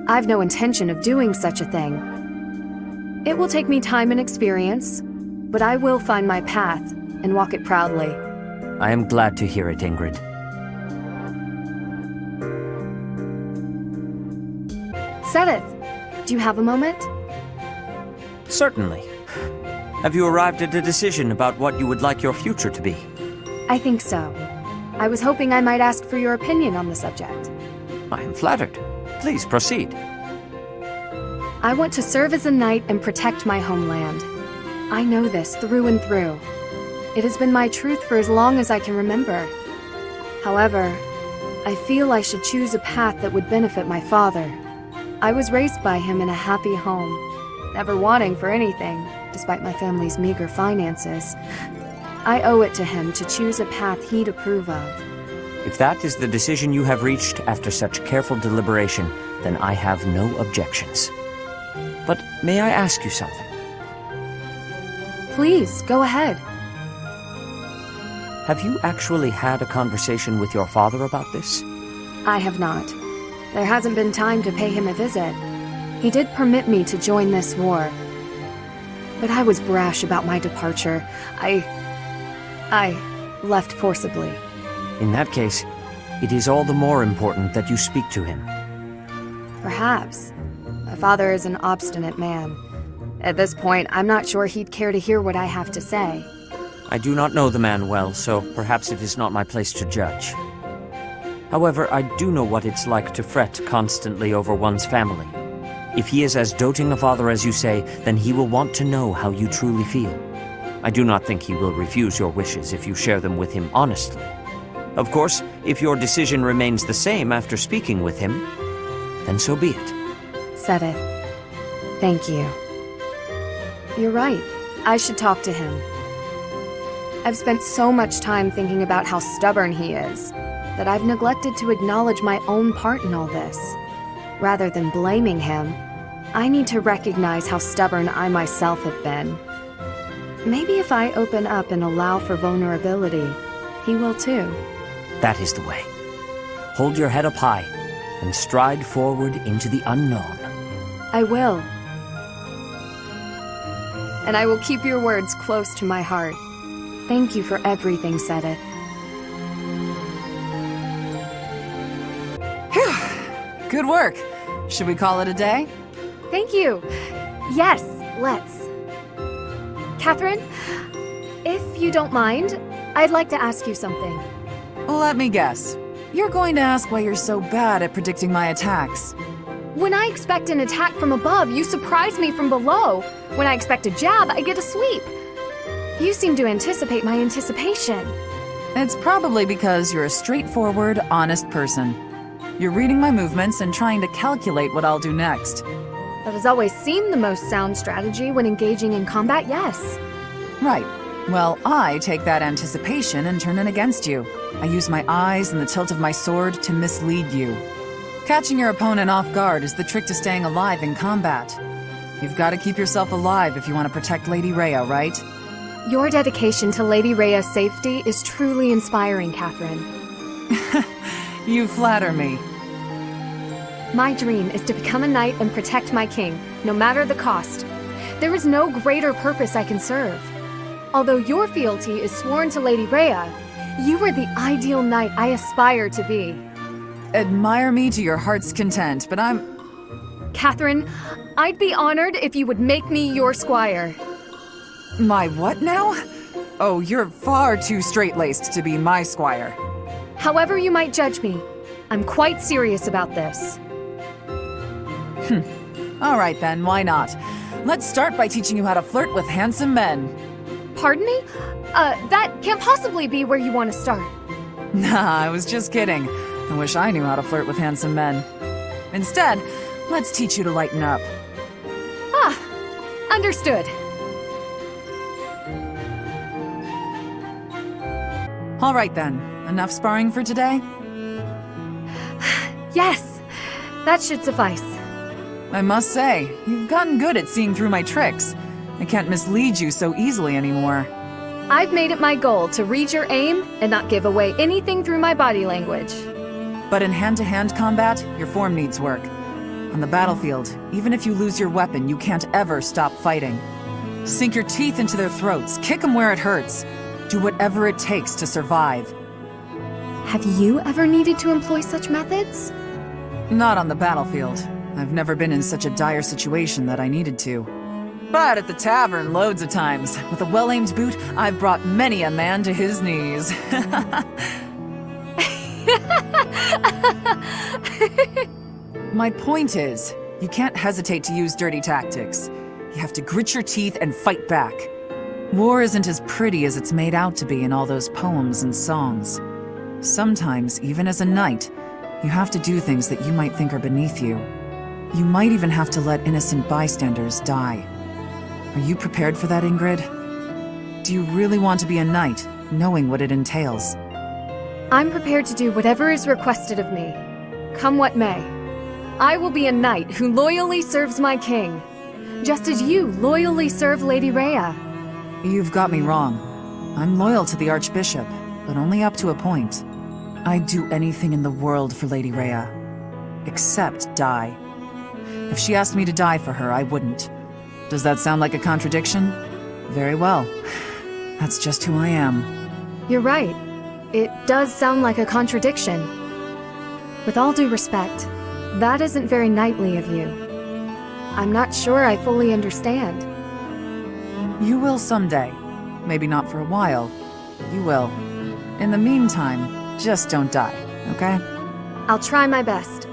I've no intention of doing such a thing. It will take me time and experience, but I will find my path and walk it proudly. I am glad to hear it, Ingrid. Seteth, do you have a moment? Certainly. Have you arrived at a decision about what you would like your future to be? I think so. I was hoping I might ask for your opinion on the subject. I am flattered. Please proceed. I want to serve as a knight and protect my homeland. I know this through and through. It has been my truth for as long as I can remember. However, I feel I should choose a path that would benefit my father. I was raised by him in a happy home, never wanting for anything, despite my family's meager finances. I owe it to him to choose a path he'd approve of. If that is the decision you have reached after such careful deliberation, then I have no objections. But may I ask you something? Please, go ahead. Have you actually had a conversation with your father about this? I have not. There hasn't been time to pay him a visit. He did permit me to join this war. But I was brash about my departure. I left forcibly. In that case, it is all the more important that you speak to him. Perhaps. My father is an obstinate man. At this point, I'm not sure he'd care to hear what I have to say. I do not know the man well, so perhaps it is not my place to judge. However, I do know what it's like to fret constantly over one's family. If he is as doting a father as you say, then he will want to know how you truly feel. I do not think he will refuse your wishes if you share them with him honestly. Of course, if your decision remains the same after speaking with him, then so be it. Seteth, thank you. You're right. I should talk to him. I've spent so much time thinking about how stubborn he is that I've neglected to acknowledge my own part in all this. Rather than blaming him, I need to recognize how stubborn I myself have been. Maybe if I open up and allow for vulnerability, he will too. That is the way. Hold your head up high and stride forward into the unknown. I will. And I will keep your words close to my heart. Thank you for everything, Seteth. Good work. Should we call it a day? Thank you. Yes, let's. Catherine, if you don't mind, I'd like to ask you something. Let me guess. You're going to ask why you're so bad at predicting my attacks. When I expect an attack from above, you surprise me from below. When I expect a jab, I get a sweep. You seem to anticipate my anticipation. It's probably because you're a straightforward, honest person. You're reading my movements and trying to calculate what I'll do next. That has always seemed the most sound strategy when engaging in combat, yes. Right. Well, I take that anticipation and turn it against you. I use my eyes and the tilt of my sword to mislead you. Catching your opponent off guard is the trick to staying alive in combat. You've got to keep yourself alive if you want to protect Lady Rhea, right? Your dedication to Lady Rhea's safety is truly inspiring, Catherine. You flatter me. My dream is to become a knight and protect my king, no matter the cost. There is no greater purpose I can serve. Although your fealty is sworn to Lady Rhea, you are the ideal knight I aspire to be. Admire me to your heart's content, but I'm... Catherine, I'd be honored if you would make me your squire. My what now? Oh, you're far too straight-laced to be my squire. However you might judge me, I'm quite serious about this. All right then, why not? Let's start by teaching you how to flirt with handsome men. Pardon me? That can't possibly be where you want to start. Nah, I was just kidding. I wish I knew how to flirt with handsome men. Instead, let's teach you to lighten up. Ah, understood. All right then, enough sparring for today? Yes, that should suffice. I must say, you've gotten good at seeing through my tricks. I can't mislead you so easily anymore. I've made it my goal to read your aim and not give away anything through my body language. But in hand-to-hand combat, your form needs work. On the battlefield, even if you lose your weapon, you can't ever stop fighting. Sink your teeth into their throats, kick them where it hurts. Do whatever it takes to survive. Have you ever needed to employ such methods? Not on the battlefield. I've never been in such a dire situation that I needed to. But at the tavern, loads of times. With a well-aimed boot, I've brought many a man to his knees. My point is, you can't hesitate to use dirty tactics. You have to grit your teeth and fight back. War isn't as pretty as it's made out to be in all those poems and songs. Sometimes, even as a knight, you have to do things that you might think are beneath you. You might even have to let innocent bystanders die. Are you prepared for that, Ingrid? Do you really want to be a knight, knowing what it entails? I'm prepared to do whatever is requested of me, come what may. I will be a knight who loyally serves my king, just as you loyally serve Lady Rhea. You've got me wrong. I'm loyal to the Archbishop, but only up to a point. I'd do anything in the world for Lady Rhea, except die. If she asked me to die for her, I wouldn't. Does that sound like a contradiction? Very well. That's just who I am. You're right. It does sound like a contradiction. With all due respect, that isn't very knightly of you. I'm not sure I fully understand. You will someday. Maybe not for a while, but you will. In the meantime, just don't die, okay? I'll try my best.